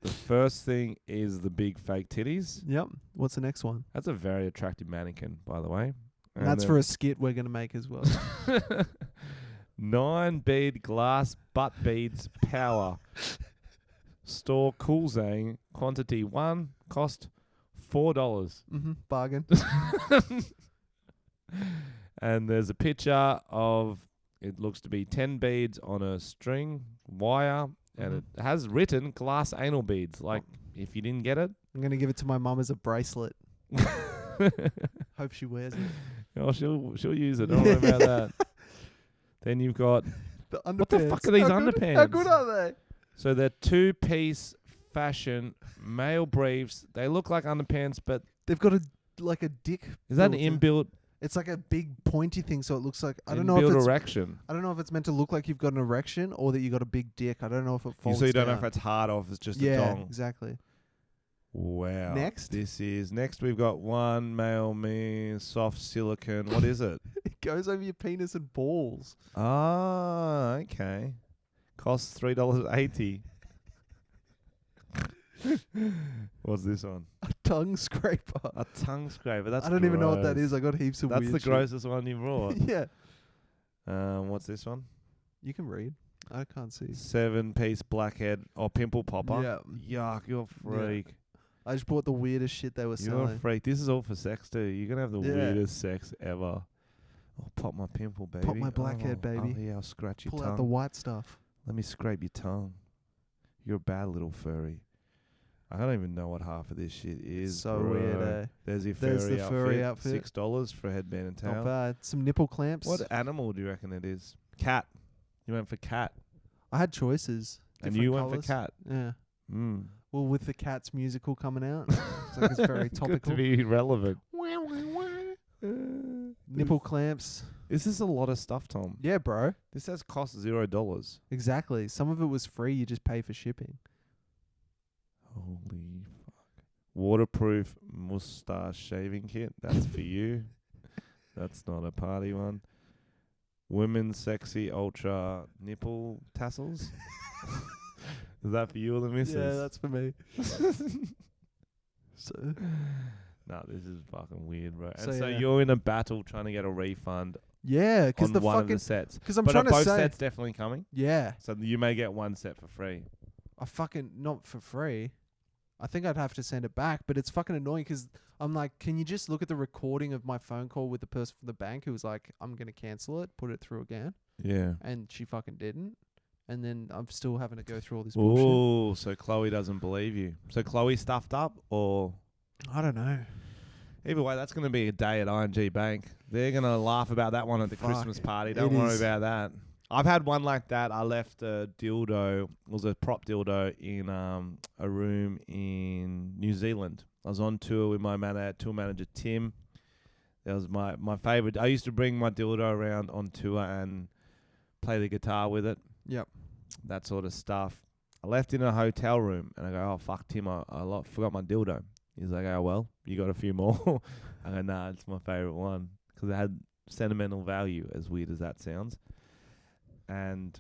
The first thing is the big fake titties. Yep. What's the next one? That's a very attractive mannequin, by the way. And that's for a skit we're gonna make as well. 9 bead glass butt beads power. Store Coolzang, quantity 1, cost $4. Bargain. And there's a picture of, it looks to be 10 beads on a string, wire, and it has written glass anal beads. Like, if you didn't get it. I'm gonna give it to my mum as a bracelet. Hope she wears it. Oh, she'll use it. Don't worry about that. Then you've got, The underpants. what the fuck are these underpants? How good are they? So they're 2-piece fashion male briefs. They look like underpants, but They've got a dick. is that an built in. inbuilt It's like a big pointy thing, so it looks like I don't know if inbuilt it's erection? I don't know if it's meant to look like you've got an erection or that you got a big dick. I don't know if it folds So you don't know down. if it's hard or if it's just a yeah, dong. exactly. Wow. Next? Next we've got one male me soft silicone. What is it? It goes over your penis and balls. Ah, okay. Costs $3.80. What's this one? A tongue scraper. A tongue scraper. That's I don't even know what that gross. is. I got heaps of That's weird the shit. grossest one you brought. Yeah. What's this one? You can read. I can't see. 7-piece blackhead or pimple popper. Yeah. Yuck, you're a freak. I just bought the weirdest shit they were You're selling. a freak. This is all for sex too. You're gonna have the Yeah. weirdest sex ever. Oh, pop my pimple, baby. Pop my blackhead, baby. Oh, yeah, I'll scratch your Pull tongue. out the white stuff. Let me scrape your tongue. You're a bad little furry. I don't even know what half of this shit is. So bro. weird, eh? There's your There's furry the outfit. furry outfit. $6 for a headband and Not tail. bad. Some nipple clamps. What animal do you reckon it is? Cat. You went for cat. I had choices. And Different you colours. went for cat. Yeah. Mm. Well, with the Cats musical coming out, it's like it's very Good topical. to be relevant. Nipple clamps. This is a lot of stuff, Tom. Yeah, bro. This says cost $0. Exactly. Some of it was free. You just pay for shipping. Holy fuck. Waterproof mustache shaving kit. That's for you. That's not a party one. Women's sexy ultra nipple tassels. Is that for you or the missus? Yeah, that's for me. So Nah, this is fucking weird, bro. So, And so yeah. you're in a battle trying to get a refund yeah, because on the one of fucking the sets. because I'm But trying are to both say sets definitely coming? yeah, So you may get one set for free. I fucking not for free. I think I'd have to send it back, but it's fucking annoying because I'm like, can you just look at the recording of my phone call with the person from the bank who was like, I'm gonna cancel it, put it through again, Yeah. and she fucking didn't, and then I'm still having to go through all this bullshit. Oh, so Chloe doesn't believe you. So Chloe stuffed up or... I don't know. Either way, that's going to be a day at ING Bank. They're going to laugh about that one at the Fuck, Christmas party. it Don't worry is. about that. I've had one like that. I left a dildo. It was a prop dildo in a room in New Zealand. I was on tour with my tour manager, Tim. That was my favourite. I used to bring my dildo around on tour and play the guitar with it. Yep. That sort of stuff. I left in a hotel room and I go, oh, fuck, Tim, I forgot my dildo. He's like, oh, well, you got a few more? I go, nah, it's my favourite one because it had sentimental value, as weird as that sounds. And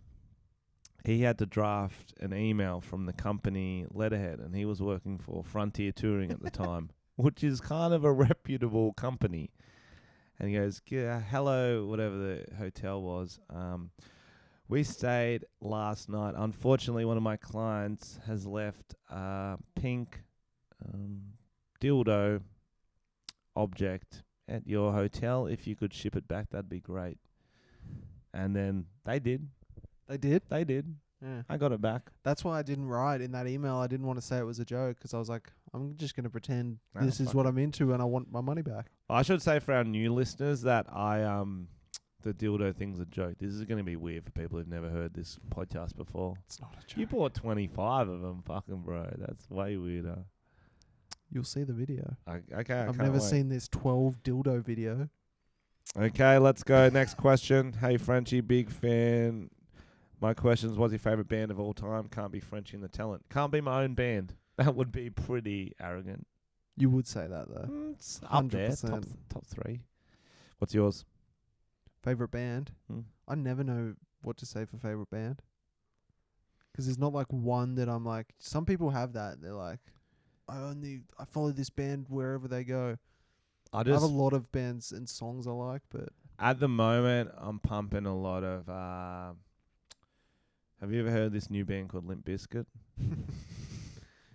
he had to draft an email from the company letterhead, and he was working for Frontier Touring at the time, which is kind of a reputable company. And he goes, hello, whatever the hotel was. We stayed last night. Unfortunately, one of my clients has left a pink dildo object at your hotel. If you could ship it back, that'd be great. And then they did. They did? They did. Yeah. I got it back. That's why I didn't write in that email. I didn't want to say it was a joke because I was like, I'm just going to pretend Nah, this is fuck what it. I'm into and I want my money back. I should say for our new listeners that the dildo thing's a joke. This is going to be weird for people who've never heard this podcast before. It's not a joke. You bought 25 of them, fucking bro. That's way weirder. You'll see the video. Okay, I've never seen this 12 dildo video. Okay, let's go. Next question. Hey, Frenchy, big fan. My question is, what's your favourite band of all time? Can't be Frenchy and the Talent. Can't be my own band. That would be pretty arrogant. You would say that though. It's up there, 100%. top 3. What's yours? Favorite band? Hmm. I never know what to say for favorite band. Because there's not like one that I'm like, some people have that. They're like, I follow this band wherever they go. I I have a lot of bands and songs I like, but At the moment, I'm pumping a lot of... have you ever heard this new band called Limp Bizkit?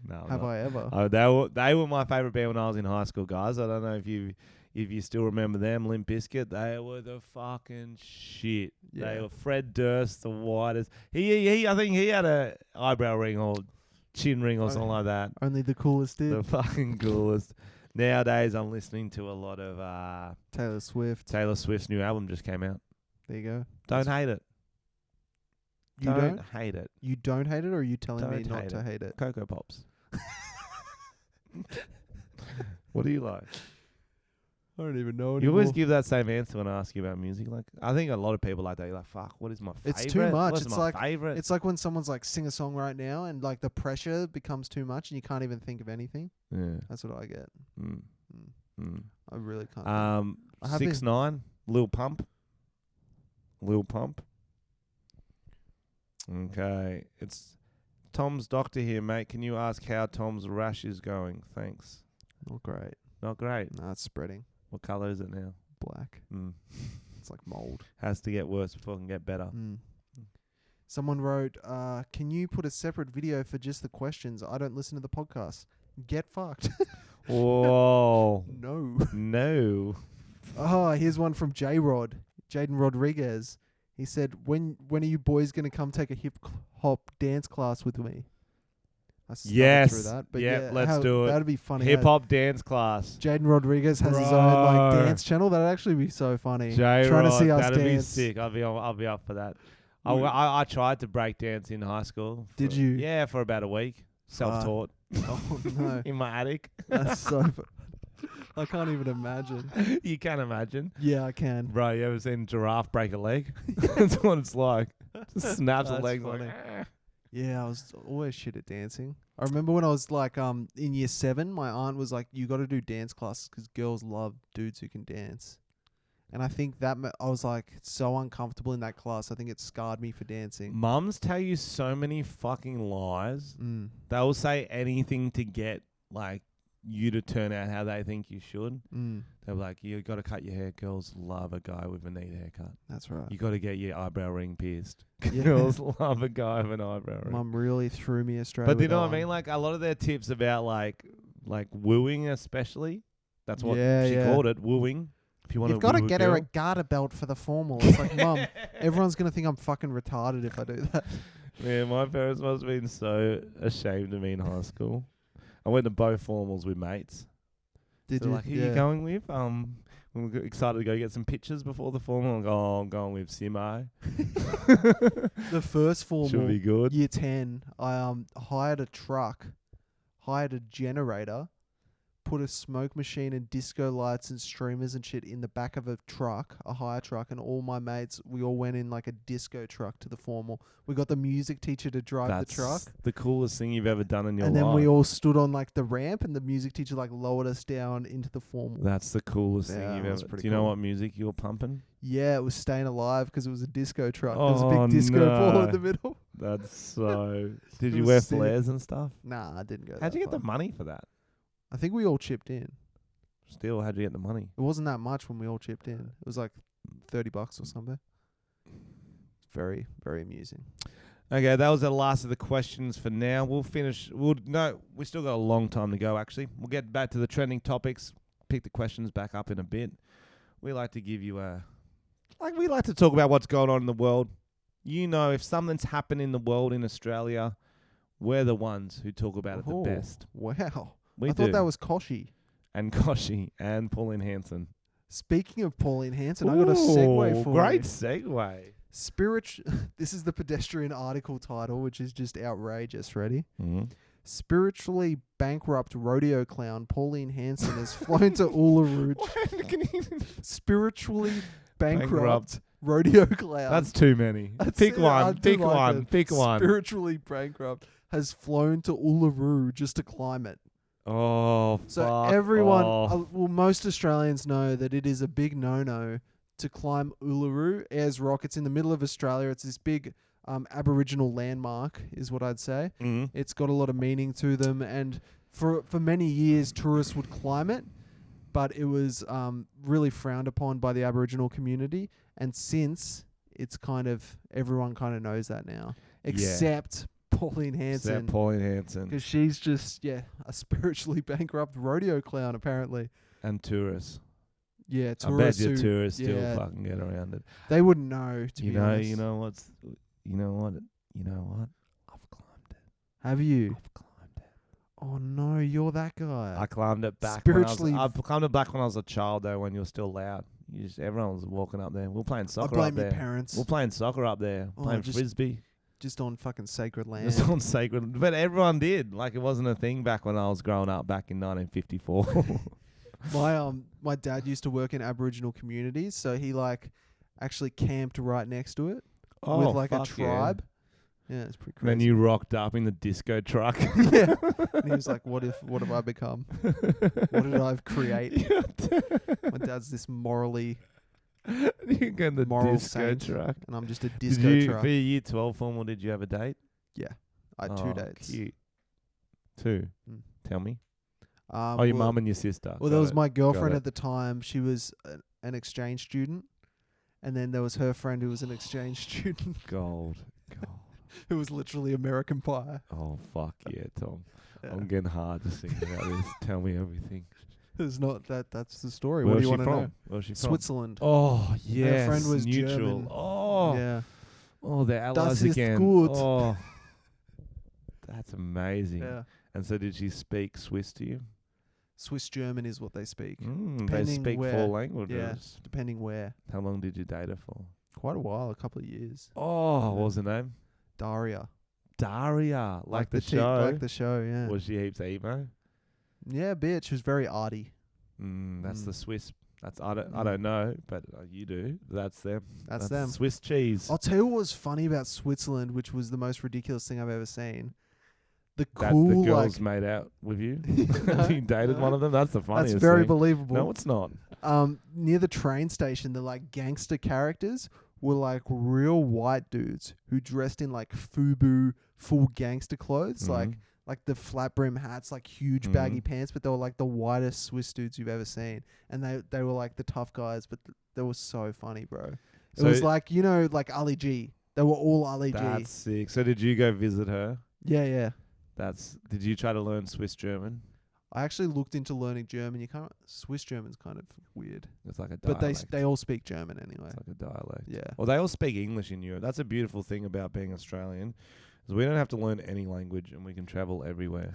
No. have I ever? Oh, they were my favourite band when I was in high school, guys. I don't know if you still remember them, Limp Bizkit. They were the fucking shit. Yeah. They were Fred Durst, the whitest. He I think he had a eyebrow ring or chin ring or something like that. Only the coolest did. The fucking coolest. Nowadays, I'm listening to a lot of Taylor Swift. Taylor Swift's new album just came out. There you go. Don't hate it. You don't? hate it. You don't hate it, or are you telling me Don't not hate to it. hate it? Cocoa Pops. What do you like? I don't even know You always give that same answer when I ask you about music. Like, I think a lot of people like that. You're like, fuck, what is my favorite? It's too much. What's It's my like- favorite? It's like when someone's like, sing a song right now, and like the pressure becomes too much, and you can't even think of anything. Yeah. That's what I get. Mm. Mm. Mm. I really can't. I have 6ix9ine, Lil Pump. Okay, it's Tom's doctor here, mate. Can you ask how Tom's rash is going? Thanks. Not great. Not great. No, it's spreading. What colour is it now? Black. It's like mold. Has to get worse before it can get better. Someone wrote, can you put a separate video for just the questions? I don't listen to the podcast. Get fucked. Whoa. No. No. Oh, here's one from J-Rod. Jaden Rodriguez. He said, when are you boys going to come take a hip-hop dance class with me? I stumbled Yes. through that, but Yep, let's do it. That'd be funny. Hip hop dance class. Jaden Rodriguez has his own like Bro. dance channel. That'd actually be so funny. J-Rod, Trying to see us that'd dance. be sick. I'll be up for that. Would- I tried to break dance in high school. Did you? Yeah, for about a week. Self-taught Oh no, in my attic. that's so. I can't even imagine. You can imagine. Yeah, I can. Bro, you ever seen a giraffe break a leg? That's what it's like. Just snaps the That's legs funny. like. "Ah." Yeah, I was always shit at dancing. I remember when I was like in year 7, my aunt was like, "You got to do dance classes because girls love dudes who can dance." And I think that I was like so uncomfortable in that class. I think it scarred me for dancing. Mums tell you so many fucking lies. They'll say anything to get like you to turn out how they think you should. They're like, you got to cut your hair. Girls love a guy with a neat haircut. That's right. You got to get your eyebrow ring pierced. Yeah. Girls love a guy with an eyebrow ring. Mum really threw me astray. But you with know that what I mean? one. Like a lot of their tips about like wooing, especially. That's what Yeah, she yeah. called it, wooing. If you want You've got to woo get her a girl. garter belt for the formal. It's like, Mum, everyone's going to think I'm fucking retarded if I do that. Man, my parents must have been so ashamed of me in high school. I went to both formals with mates. Did So you? like, who you going with? We were excited to go get some pictures before the formal. I'm going with Simo. The first formal, Should be good. year 10, I hired a truck, hired a generator, put a smoke machine and disco lights and streamers and shit in the back of a truck, a hire truck, and all my mates, we all went in like a disco truck to the formal. We got the music teacher to drive the truck. That's the coolest thing you've ever done in your And life. then we all stood on like the ramp, and the music teacher like lowered us down into the formal. That's the coolest Yeah, thing you've that was ever. pretty Do you know cool. what music you were pumping? Yeah, it was Staying Alive because it was a disco truck. There was a Oh, big disco ball no. in the middle. That's so. Did It you was wear sick. flares and stuff? Nah, I didn't go. How'd that you get the far. money for that? I think we all chipped in. Still, how'd you get the money? It wasn't that much when we all chipped in. It was like $30 or something. Very, very amusing. Okay, that was the last of the questions for now. We'll finish. We still got a long time to go. Actually, we'll get back to the trending topics. Pick the questions back up in a bit. We like to give you we like to talk about what's going on in the world. You know, if something's happened in the world in Australia, we're the ones who talk about it the Oh, best. Wow. We I do. thought that was Koshi. And Koshi and Pauline Hanson. Speaking of Pauline Hanson, I got a segue for great you. segue. This is the pedestrian article title, which is just outrageous. Ready? Mm-hmm. Spiritually bankrupt rodeo clown Pauline Hanson has flown to Uluru. Spiritually bankrupt rodeo clown. That's too many. That's Pick it, I one. do Pick like one. it. Pick one. Spiritually bankrupt has flown to Uluru just to climb it. Oh, So fuck everyone, off. most Australians know that it is a big no-no to climb Uluru. Ayers Rock, it's in the middle of Australia. It's this big Aboriginal landmark, is what I'd say. Mhm. It's got a lot of meaning to them, and for many years, tourists would climb it, but it was really frowned upon by the Aboriginal community. And since it's everyone kind of knows that now, except Pauline Hanson. Except Pauline Hanson. Because she's just, a spiritually bankrupt rodeo clown, apparently. And tourists. Yeah, I bet tourists your who, tourists yeah, still fucking get around it. they wouldn't know, to be honest. You know what? I've climbed it. Have you? I've climbed it. Oh, no, you're that guy. I climbed it back Spiritually- I climbed it back when I was a child, though, when you were still loud. Everyone was walking up there. We were playing I soccer blame up your there. parents. We were playing soccer up there. Oh, Playing just frisbee. Just on fucking sacred land. It's on sacred. But everyone did. Like, it wasn't a thing back when I was growing up back in 1954. My dad used to work in Aboriginal communities, so he actually camped right next to it with a fuck tribe. Yeah, it's pretty And then crazy. you rocked up in the disco truck. Yeah. And he was like, what have I become? What did I create? My dad's this morally, You can go in the moral disco saint, truck. and I'm just a Did disco you, truck. for your year 12 formal, did you have a date? I had 2 dates. Cute. 2. Mm. Tell me. Your Your mum and your sister. Well, there was my girlfriend it. at the time. She was an exchange student. And then there was her friend who was an exchange student Gold. who was literally American Pie. Oh, fuck yeah, Tom. Yeah. I'm getting hard just thinking about this. Tell me everything. It's not that's the story. Where What was do you she want to know? from? Where was she from? Switzerland. Oh, yes. friend was neutral. German. Oh. Yeah. Oh, the allies Das ist again. gut. Oh. That's amazing. Yeah. And so did she speak Swiss to you? Swiss German is what they speak. They Depending speak where. 4 languages. Yeah. Depending where. How long did you date her for? Quite a while, a couple of years. Oh, what was her name? Daria. Daria. Like the te- show. like the show, yeah. Was she heaps emo? Yeah, a bit. She was very arty. That's Mm. the Swiss. I don't know, but you do. That's them. That's them. Swiss cheese. I'll tell you what was funny about Switzerland, which was the most ridiculous thing I've ever seen. The That cool, the girls made out with you. You dated one of them. That's the funniest that's very thing. believable. No, it's not. Near the train station, the gangster characters were real white dudes who dressed in FUBU full gangster clothes, Mhm. like the flat brim hats, huge baggy pants, but they were the whitest Swiss dudes you've ever seen, and they were the tough guys, but they were so funny, bro. It So was Ali G. They were all Ali G. That's sick. So did you go visit her? Yeah. Did you try to learn Swiss German? I actually looked into learning German. Swiss German's kind of weird, It's like a but dialect. they all speak German anyway. It's like a dialect. Yeah. Well, they all speak English in Europe. That's a beautiful thing about being Australian, is we don't have to learn any language and we can travel everywhere,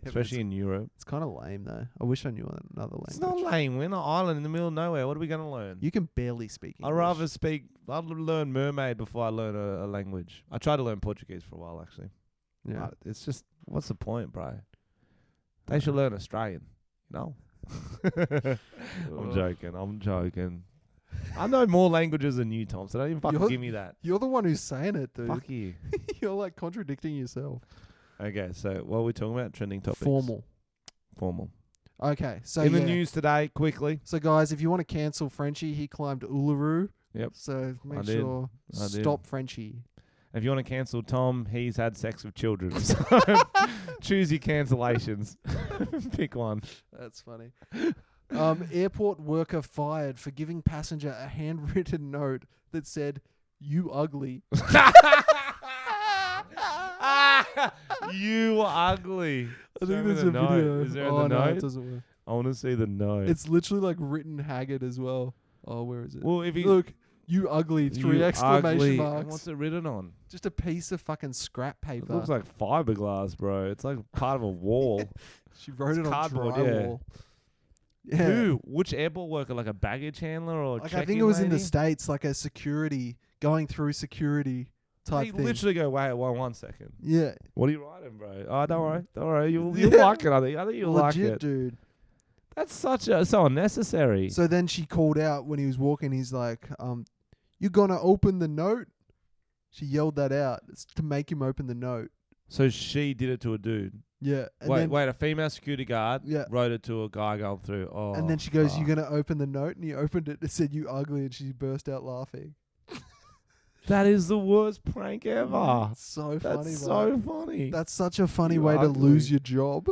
especially in Europe. It's kind of lame though. I wish I knew another language. It's not lame. We're in an island in the middle of nowhere. What are we going to learn? You can barely speak English. I'd learn mermaid before I learn a language. I tried to learn Portuguese for a while, actually. Yeah. It's just, what's the point, bro? They should learn Australian. No. I'm joking. I know more languages than you, Tom, so don't even fucking give me that. You're the one who's saying it, dude. Fuck you. You're like contradicting yourself. Okay, so what are we talking about? Trending topics. Formal. Okay, so in the news today, quickly. So guys, if you want to cancel Frenchy, he climbed Uluru. Yep. So make sure stop Frenchy. If you want to cancel Tom, he's had sex with children. So choose your cancellations. Pick one. That's funny. Airport worker fired for giving passenger a handwritten note that said, "You ugly." You ugly. I think there's a video. Is there the the note? It doesn't work. I want to see the note. It's literally like written haggard as well. Oh, where is it? Well, if you look, "You ugly!" 3 exclamation ugly. marks. And what's it written on? Just a piece of fucking scrap paper. It looks like fiberglass, bro. It's like part of a wall. She wrote it on cardboard, drywall. Yeah. Who? Which airport worker? Like a baggage handler or like check-in I think it was lady? in the States, like a security going through security type They thing. literally go, wait, 1 second. Yeah. What are you writing, bro? Oh, don't worry. You'll Yeah. like it. I think you'll like Legit, it. dude. That's so unnecessary. So then she called out when he was walking. He's like, "You gonna open the note?" She yelled that out. It's to make him open the note. So she did it to a dude. Yeah. And Wait, a female security guard wrote it to a guy going through. Oh, and then she goes, fuck. "You gonna open the note?" And he opened it. It said, "You ugly," and she burst out laughing. That is the worst prank ever. So That's funny, so mate. funny. That's such a funny You way to ugly. lose your job.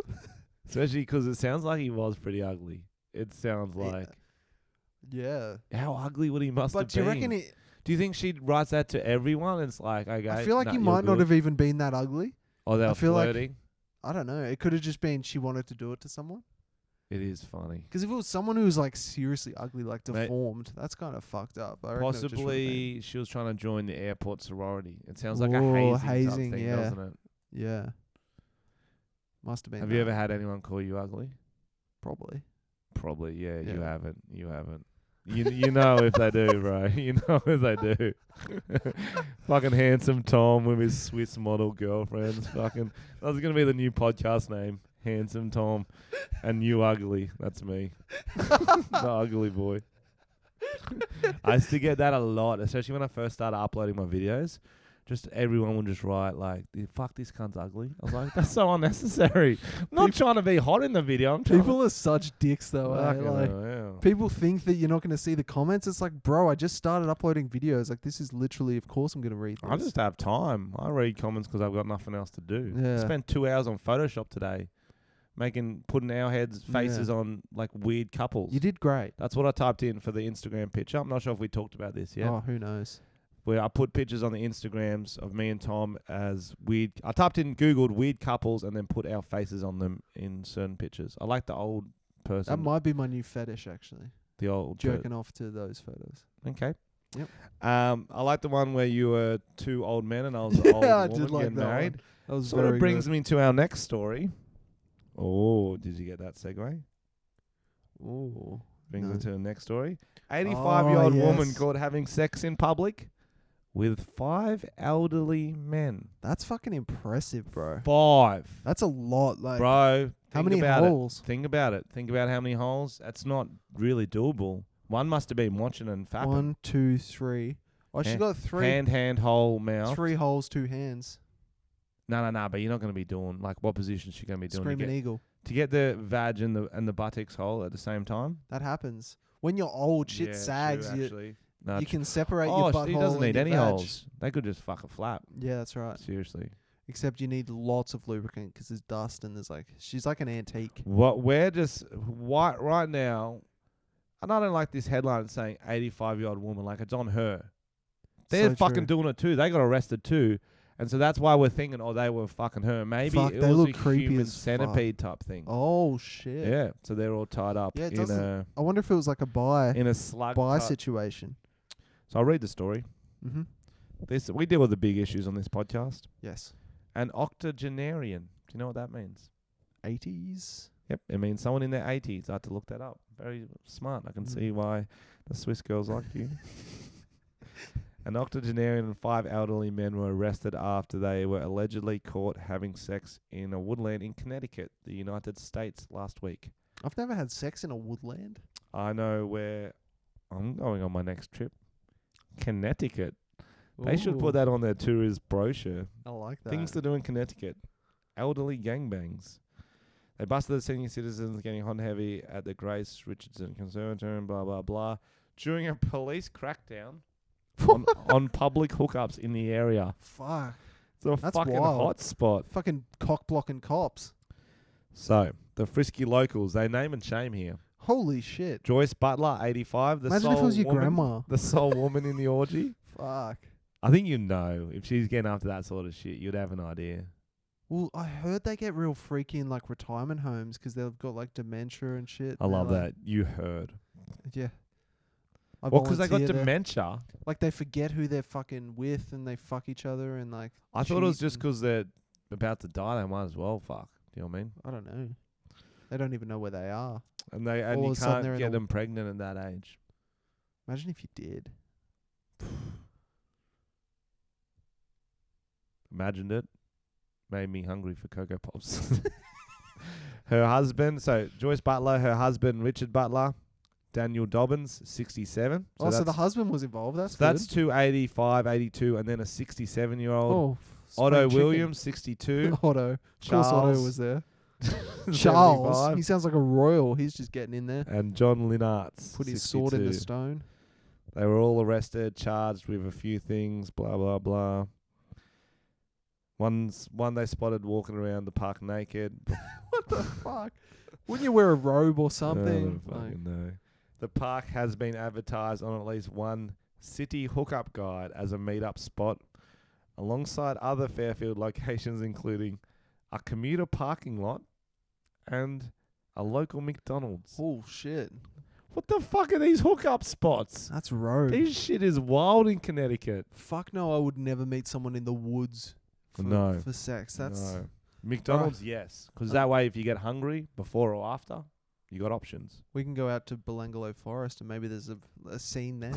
Especially because it sounds like he was pretty ugly. It sounds like. Yeah. How ugly would he must have But do you been? reckon it... Do you think she writes that to everyone? It's like, okay. I feel like nah, he you're might not good. have even been that ugly. Oh, they I were feel like- flirting. I don't know. It could have just been she wanted to do it to someone. It is funny. Because if it was someone who was like seriously ugly, like deformed, that's kind of fucked up. I reckon it just would've been- Possibly she was trying to join the airport sorority. It sounds like a Ooh, hazing type hazing, thing, yeah. doesn't it? Yeah. Must have been. Have you ever had anyone call you ugly? Probably. Probably, yeah. Yeah. You haven't. You know if they do, bro. You know if they do. Fucking handsome Tom with his Swiss model girlfriends. Fucking. That's gonna be the new podcast name. Handsome Tom and You Ugly. That's me. The ugly boy. I used to get that a lot, especially when I first started uploading my videos. Just everyone would just write like, "Fuck, this cunt's ugly." I was like, that's so unnecessary. I'm not trying to be hot in the video. I'm trying People are such dicks though. People think that you're not going to see the comments. It's like, bro, I just started uploading videos. Like, this is literally, of course I'm going to read this. I just have time. I read comments because I've got nothing else to do. Yeah. I spent 2 hours on Photoshop today, putting our heads faces on like weird couples. You did great. That's what I typed in for the Instagram picture. I'm not sure if we talked about this yet. Oh, who knows? Where I put pictures on the Instagrams of me and Tom as weird. I Googled weird couples and then put our faces on them in certain pictures. I like the old person. That might be my new fetish, actually. The old Jerking off to those photos. Okay. Yep. I like the one where you were 2 old men and I was an old I woman did like getting that married. one. That was Sort very of brings good. me to our next story. Oh, did you get that segue? Ooh. Brings No. me to the next story. 85-year-old woman yes. caught having sex in public with 5 elderly men. That's fucking impressive, bro. 5. That's a lot. Like, Bro, how think many about holes? It. Think about it. Think about how many holes. That's not really doable. One must have been watching and fapping. 1, 2, 3. Oh, she got 3. Hand, hole, mouth. 3 holes, 2 hands. No, but you're not going to be doing, like, what position is she going to be doing? Screaming eagle. To get the vag and the buttocks hole at the same time? That happens. When you're old, shit Yeah, sags. true, You actually. No, you can separate oh, your butthole she doesn't need and any your vag. holes. They could just fuck a flap. Yeah, that's right. Seriously. Except you need lots of lubricant because there's dust and there's like... She's like an antique. We're just... right now... And I don't like this headline saying 85-year-old woman. Like, it's on her. They're So fucking true. doing it too. They got arrested too. And so that's why we're thinking, oh, they were fucking her. Maybe Fuck, it they was look a creepy human as fuck. centipede type thing. Oh, shit. Yeah. So they're all tied up Yeah, it in doesn't- I wonder if it was like a buy a slug type. situation. So I'll read the story. Mm-hmm. We deal with the big issues on this podcast. Yes. An octogenarian. Do you know what that means? 80s. Yep. It means someone in their 80s. I had to look that up. Very smart. I can see why the Swiss girls like you. An octogenarian and 5 elderly men were arrested after they were allegedly caught having sex in a woodland in Connecticut, the United States, last week. I've never had sex in a woodland. I know where I'm going on my next trip. Connecticut. They should put Ooh, that on their tourist brochure. I like that. Things to do in Connecticut. Elderly gangbangs. They busted the senior citizens getting hot and heavy at the Grace Richardson Conservatory and blah, blah, blah. During a police crackdown on public hookups in the area. Fuck. It's a That's fucking wild. hot spot. Fucking cock blocking cops. So, the frisky locals, they name and shame here. Holy shit. Joyce Butler, 85. The Imagine if it sole was your woman, grandma. The sole woman in the orgy. Fuck. I think you know. If she's getting up to that sort of shit, you'd have an idea. Well, I heard they get real freaky in like retirement homes because they've got like dementia and shit. I love that. You heard. Yeah. Well, because they got volunteer there. dementia. Like they forget who they're fucking with and they fuck each other and like. I thought it was cheat just and- 'cause they're about to die. They might as well fuck. Do you know what I mean? I don't know. They don't even know where they are. And All you of a sudden they're can't in get a- them pregnant at that age. Imagine if you did. Imagined it. Made me hungry for Cocoa Pops. Her husband, so Joyce Butler, her husband Richard Butler, Daniel Dobbins, 67. So the that's- husband was involved. That's That's good. two 85, 82, and then a 67-year-old. Oh, Otto spring chicken. Williams, 62. Otto. Of course Charles, Otto was there. Charles. 75, He sounds like a royal. He's just getting in there. and John Linarts, Put his sword in the 62. stone. They were all arrested, charged with a few things, blah, blah, blah. One they spotted walking around the park naked. What the fuck? Wouldn't you wear a robe or I something? don't fucking know. The park has been advertised on at least one city hookup guide as a meet-up spot, alongside other Fairfield locations, including a commuter parking lot and a local McDonald's. Oh shit. What the fuck are these hookup spots? That's rogue. This shit is wild in Connecticut. Fuck no, I would never meet someone in the woods for, No. for sex. That's No. McDonald's, yes. 'Cause that way, if you get hungry before or after, you got options. we can go out to Belangolo Forest and maybe there's a scene there.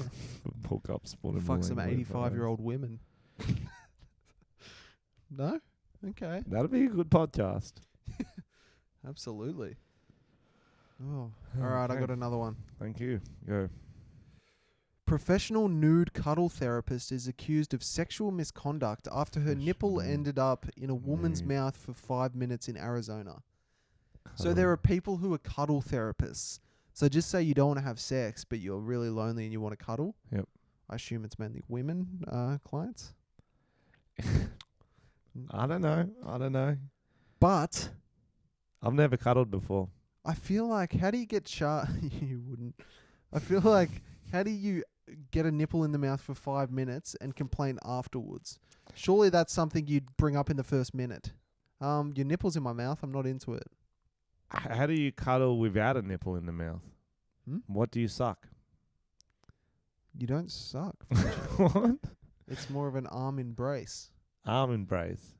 Hookup spot. in Fuck some Malanglo 85-year-old women. No? Okay. That'd be a good podcast. Absolutely. Oh. All right, I Okay. got another one. Thank you. Go. Professional nude cuddle therapist is accused of sexual misconduct after her nipple Professional ended up in a woman's nude. mouth for 5 minutes in Arizona. So there are people who are cuddle therapists. So just say you don't want to have sex, but you're really lonely and you want to cuddle. Yep. I assume it's mainly women clients. I don't know. But I've never cuddled before. I feel like, how do you get you wouldn't. I feel like, how do you get a nipple in the mouth for 5 minutes and complain afterwards? Surely that's something you'd bring up in the first minute. Your nipple's in my mouth. I'm not into it. How do you cuddle without a nipple in the mouth? Hmm? What do you suck? You don't suck. What? It's more of an arm embrace. Arm embrace.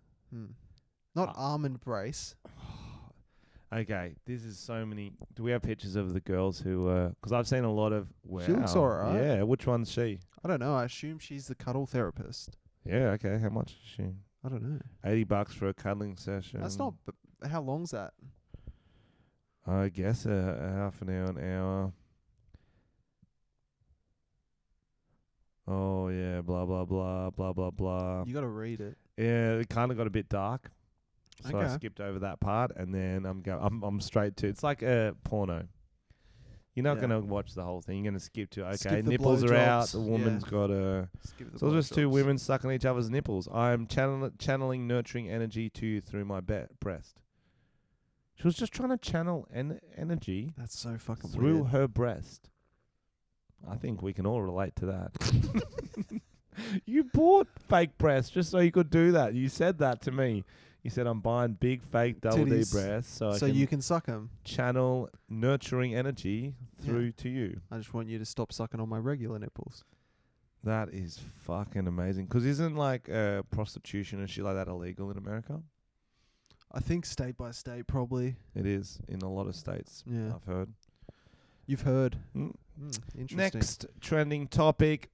Not arm embrace. Okay, this is so many. Do we have pictures of the girls who? Because I've seen a lot of. Wow. She looks alright. Yeah, which one's she? I don't know. I assume she's the cuddle therapist. Yeah, okay. How much is she? I don't know. $80 for a cuddling session. That's not. How long's that? I guess a half an hour. Oh yeah, blah blah blah blah blah blah. You got to read it. Yeah, it kind of got a bit dark, so I Okay. skipped over that part, and then I'm straight to. It's like a porno. You're not Yeah. gonna watch the whole thing. You're gonna skip to okay, Skip the nipples are out. blowjobs, The woman's yeah. got a. Skip the So there's just two blowjobs. women sucking each other's nipples. I'm channeling nurturing energy to you through my breast. She was just trying to channel energy That's so fucking through weird. her breast. I think we can all relate to that. You bought fake breasts just so you could do that. You said that to me. You said I'm buying big fake double D Titties, breasts so So I can you can suck 'em. channel nurturing energy Yeah. through to you. I just want you to stop sucking on my regular nipples. That is fucking amazing. 'Cause isn't like prostitution and shit like that illegal in America? I think state by state probably. It is in a lot of states. Yeah. I've heard. You've heard. Mm. Interesting. Next trending topic.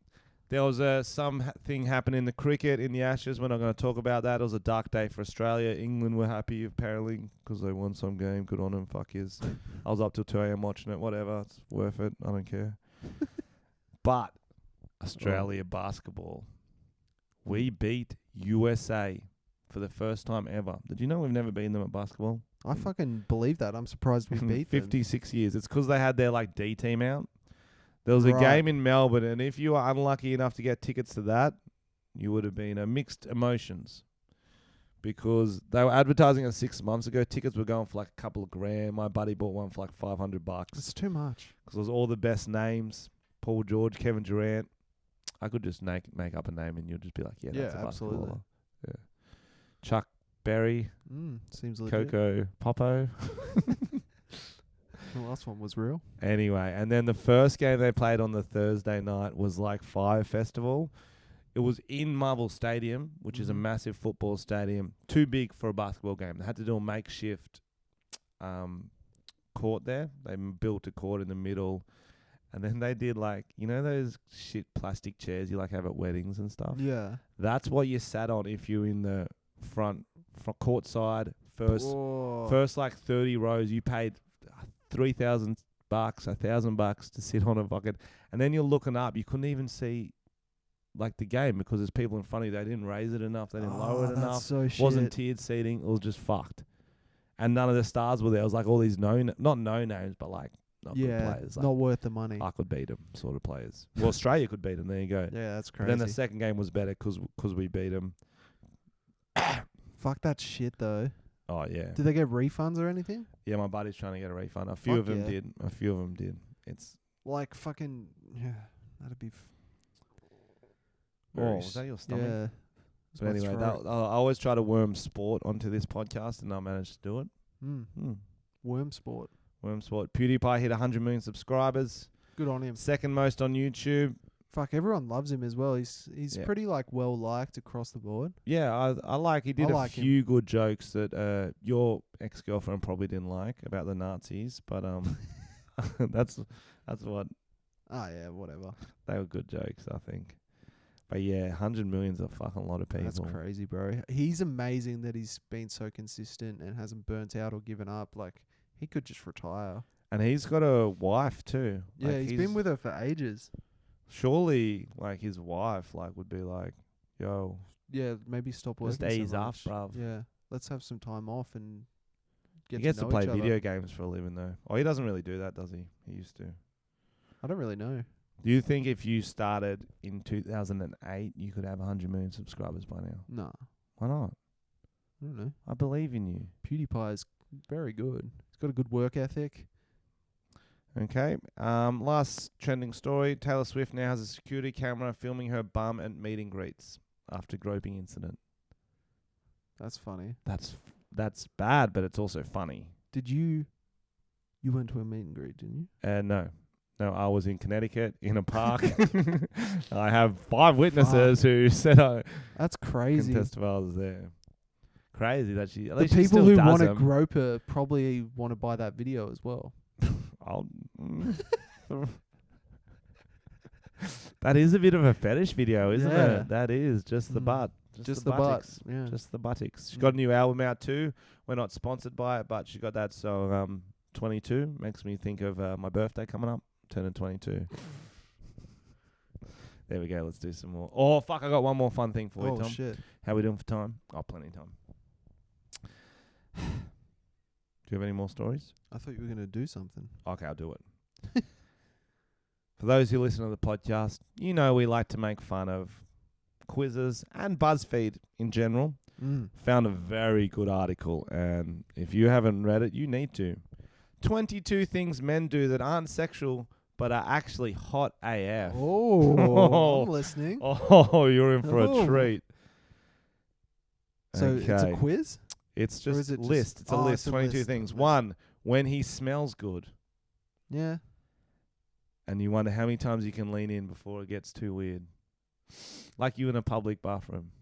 There was something happened in the cricket in the Ashes. We're not going to talk about that. It was a dark day for Australia. England were happy apparently because they won some game. Good on them. Fuck yous. I was up till 2 a.m. watching it. Whatever. It's worth it. I don't care. But Australia basketball, we beat USA for the first time ever. Did you know we've never beaten them at basketball? I fucking believe that. I'm surprised we beat them. 56 years. It's because they had their D team out. There was a game in Melbourne, and if you were unlucky enough to get tickets to that, you would have been mixed emotions. Because they were advertising it 6 months ago. Tickets were going for like a couple of grand. My buddy bought one for like $500. It's too much. Because it was all the best names. Paul George, Kevin Durant. I could just make up a name and you'll just be like, yeah, that's a absolutely. basketballer. Yeah. Chuck Berry. Seems legit. Coco Popo. The last one was real. Anyway, and then the first game they played on the Thursday night was like Fire Festival. It was in Marvel Stadium, which is a massive football stadium. Too big for a basketball game. They had to do a makeshift court there. They built a court in the middle. And then they did those shit plastic chairs you have at weddings and stuff? Yeah. That's what you sat on if you're in the front court side. First 30 rows, you paid $3,000, $1,000 to sit on a bucket. And then you're looking up, you couldn't even see the game because there's people in front of you. They didn't raise it enough. They didn't lower it enough. So shit. Wasn't tiered seating. It was just fucked. And none of the stars were there. It was all these not no names, but not good players. Not worth the money. I could beat them sort of players. Well, Australia could beat them. There you go. Yeah, that's crazy. Then the second game was better because we beat them. Fuck that shit though. Oh yeah. Did they get refunds or anything? Yeah, my buddy's trying to get a refund. A few of them did. It's fucking that'd be. Was that your stomach? Yeah. But anyway, I always try to worm sport onto this podcast, and I managed to do it. Worm sport. PewDiePie hit 100 million subscribers. Good on him. Second most on YouTube. Fuck, everyone loves him as well. He's pretty well liked across the board. Yeah, he did a few good jokes that your ex-girlfriend probably didn't like about the Nazis, but that's what. Oh yeah, whatever. They were good jokes, I think. But yeah, 100 million's a fucking lot of people. That's crazy, bro. He's amazing that he's been so consistent and hasn't burnt out or given up. He could just retire. And he's got a wife too. Yeah, he's been with her for ages. Surely, his wife, would be yo. Yeah, maybe stop working. Just ease so up, much. bruv. Yeah, let's have some time off and get He gets to know to play each other. video games for a living, though. Oh, he doesn't really do that, does he? He used to. I don't really know. Do you think if you started in 2008, you could have 100 million subscribers by now? No. Why not? I don't know. I believe in you. PewDiePie is very good. He's got a good work ethic. Okay. Last trending story. Taylor Swift now has a security camera filming her bum at meet and greets after groping incident. That's funny. That's bad, but it's also funny. Did you went to a meet and greet, didn't you? No. No, I was in Connecticut in a park. I have 5 witnesses who said that's crazy. Can testify I was there. Crazy that she. At The least she people still who does want to them. grope her probably want to buy that video as well. That is a bit of a fetish video, isn't Yeah. it? That is just the butt. Just the buttocks. Yeah. Just the buttocks. She's got a new album out too. We're not sponsored by it, but she got that song 22. Makes me think of my birthday coming up. Turning 22. There we go. Let's do some more. Oh, fuck. I got one more fun thing for you, Tom. Oh, shit. How we doing for time? Oh, plenty of time. Do you have any more stories? I thought you were going to do something. Okay, I'll do it. For those who listen to the podcast, you know we like to make fun of quizzes and BuzzFeed in general. Found a very good article, and if you haven't read it, you need to. 22 things men do that aren't sexual but are actually hot AF. Oh, I'm listening. Oh, you're in for a treat. So it's a quiz? It's just a list. It's a list. 22 things. 1, when he smells good. Yeah. And you wonder how many times you can lean in before it gets too weird. Like you in a public bathroom.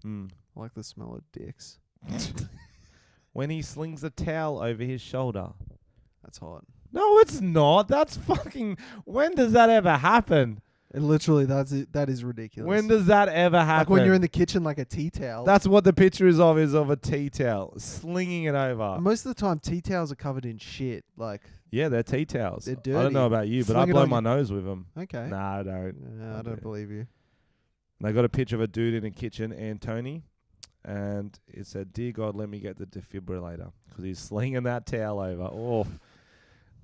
I like the smell of dicks. When he slings a towel over his shoulder. That's hot. No, it's not. That's fucking... When does that ever happen? And literally, that is ridiculous. When does that ever happen? Like when you're in the kitchen, like a tea towel. That's what the picture is of a tea towel, slinging it over. Most of the time, tea towels are covered in shit. Like, Yeah, they're tea towels. They're I don't know dirty. about you, but Fling I it blow on my your- nose with them. okay. No, I don't. Yeah, I don't believe you. They got a picture of a dude in a kitchen, Antony, and it said, "Dear God, let me get the defibrillator," because he's slinging that towel over. Oh,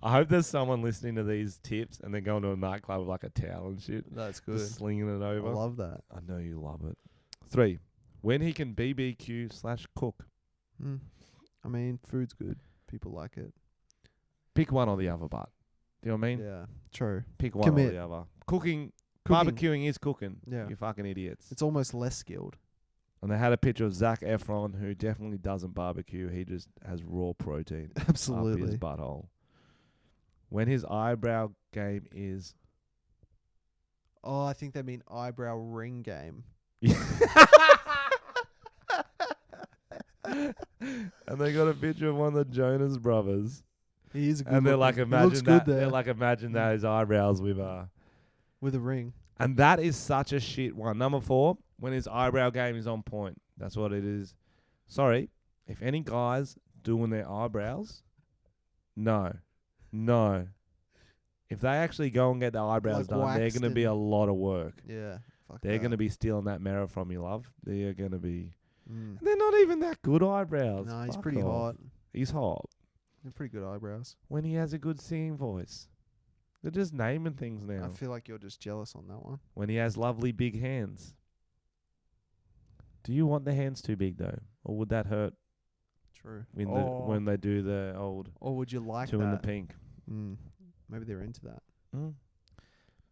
I hope there's someone listening to these tips and they're going to a nightclub with like a towel and shit, That's good. just slinging it I over. love that. I know you love it. 3, when he can BBQ/cook. I mean, food's good. People like it. Pick one or the other, but do you know what I mean? Yeah, true. Pick one Commit. or the other. Cooking, Cooking, barbecuing is cooking. Yeah. You fucking idiots. it's almost less skilled. And they had a picture of Zac Efron, who definitely doesn't barbecue. He just has raw protein up his Absolutely. butthole. When his eyebrow game is... Oh, I think they mean eyebrow ring game. And they got a picture of one of the Jonas brothers. He is a good And they're like, looking. He looks imagine good that. there They're like, imagine those eyebrows with... with a ring. And that is such a shit one. Number 4, when his eyebrow game is on point. That's what it is. Sorry, if any guys doing their eyebrows, no. If they actually go and get their eyebrows Like done, they're waxed going to be a and- lot of work. Yeah. Fuck They're that. going to be stealing that mirror from you, love. They're going to be... Mm. They're not even that good eyebrows. No, he's Fuck pretty off. hot. He's hot. They're pretty good eyebrows. When he has a good singing voice. They're just naming things now. I feel like you're just jealous on that one. When he has lovely big hands. Do you want the hands too big though, or would that hurt True. when they do the old Or would you like 2 that? in the pink? Maybe they're into that.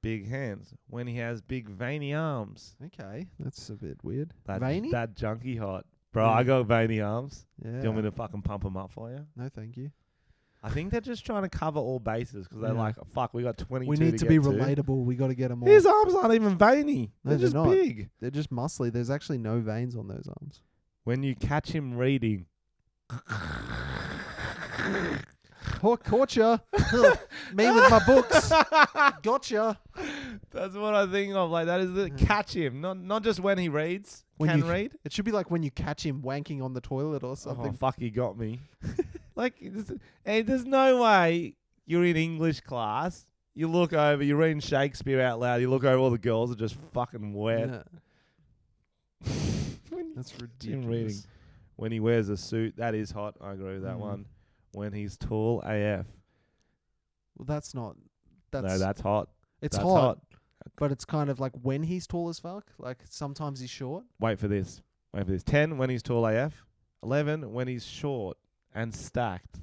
Big hands. When he has big veiny arms. Okay, that's a bit weird. That Veiny? that junkie hot, bro. Yeah. I got veiny arms. Yeah. Do you want me to fucking pump them up for you? No, thank you. I think they're just trying to cover all bases because they're Yeah. like, fuck, we got 22. We need to get be relatable. We got to get them all. His arms aren't even veiny. No, they're they're just not. big. They're just muscly. There's actually no veins on those arms. When you catch him reading. Oh, caught ya. Me with my books. Gotcha. That's what I think of. Like that is the catch him, not just when he reads. When Can you- read. It should be like when you catch him wanking on the toilet or Oh something. fuck, he got me. Like, and there's no way you're in English class. You look over, you're reading Shakespeare out loud. You look over, all the girls are just fucking wet. Yeah. When That's him ridiculous. reading. When he wears a suit, that is hot. I agree with that Mm. one. When he's tall AF. Well, that's not. No, that's hot. It's That's hot, but it's kind of like when he's tall as fuck. Like sometimes he's short. Wait for this. 10 when he's tall AF. 11 when he's short and stacked.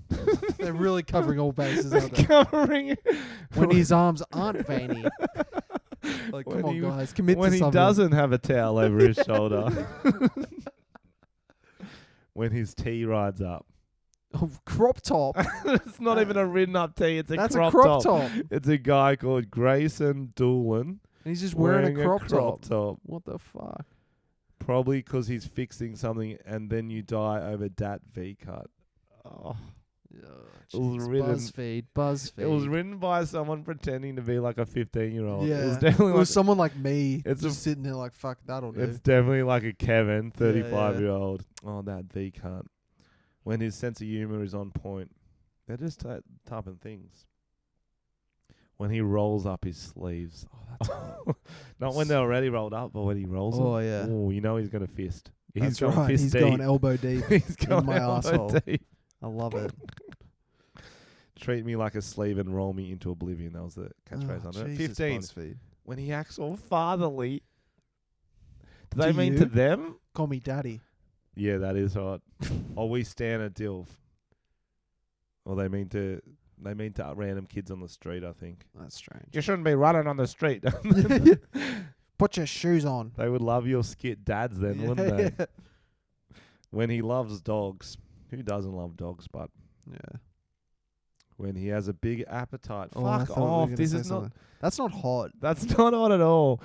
They're really covering all bases, aren't they? Covering it. When his arms aren't veiny. Like, When come on, he- guys, commit when to he something. doesn't have a towel over his shoulder. When his tee rides up. Oh, crop top. It's not even a ridden up tee. It's a That's crop a crop top. top. It's a guy called Grayson Doolan And he's just wearing a crop top. top. What the fuck? Probably because he's fixing something and then you die over dat V-cut. Oh. Oh, was jeez. written- BuzzFeed. It was written by someone pretending to be like a 15-year-old. Yeah. It was definitely It was like someone like me. It's Just sitting there like, fuck, that'll do. it's definitely like a Kevin, Yeah, 35-year-old. Oh, that V-cut. When his sense of humor is on point. They're just type of things. When he rolls up his sleeves. Oh, that's hot. Not when they're already rolled up, but when he rolls them. Oh, yeah. Oh, you know he's going to fist. He's That's going right. fist He's deep. going elbow deep. He's going my elbow arsehole. deep. I love it. Treat me like a slave and roll me into oblivion. That was the catchphrase Oh, under it. Jesus, 15. BuzzFeed. When he acts all fatherly. Do To they mean you? to them? Call me daddy. Yeah, that is hot. Or we stand a dilf. Or they mean to random kids on the street, I think. That's strange. You shouldn't be running on the street. Put your shoes on. They would love your skit dads then, wouldn't they? When he loves dogs. Who doesn't love dogs, but Yeah. when he has a big appetite. Oh, I Fuck thought we were off. gonna This say is not something. That's not hot. that's not hot at all.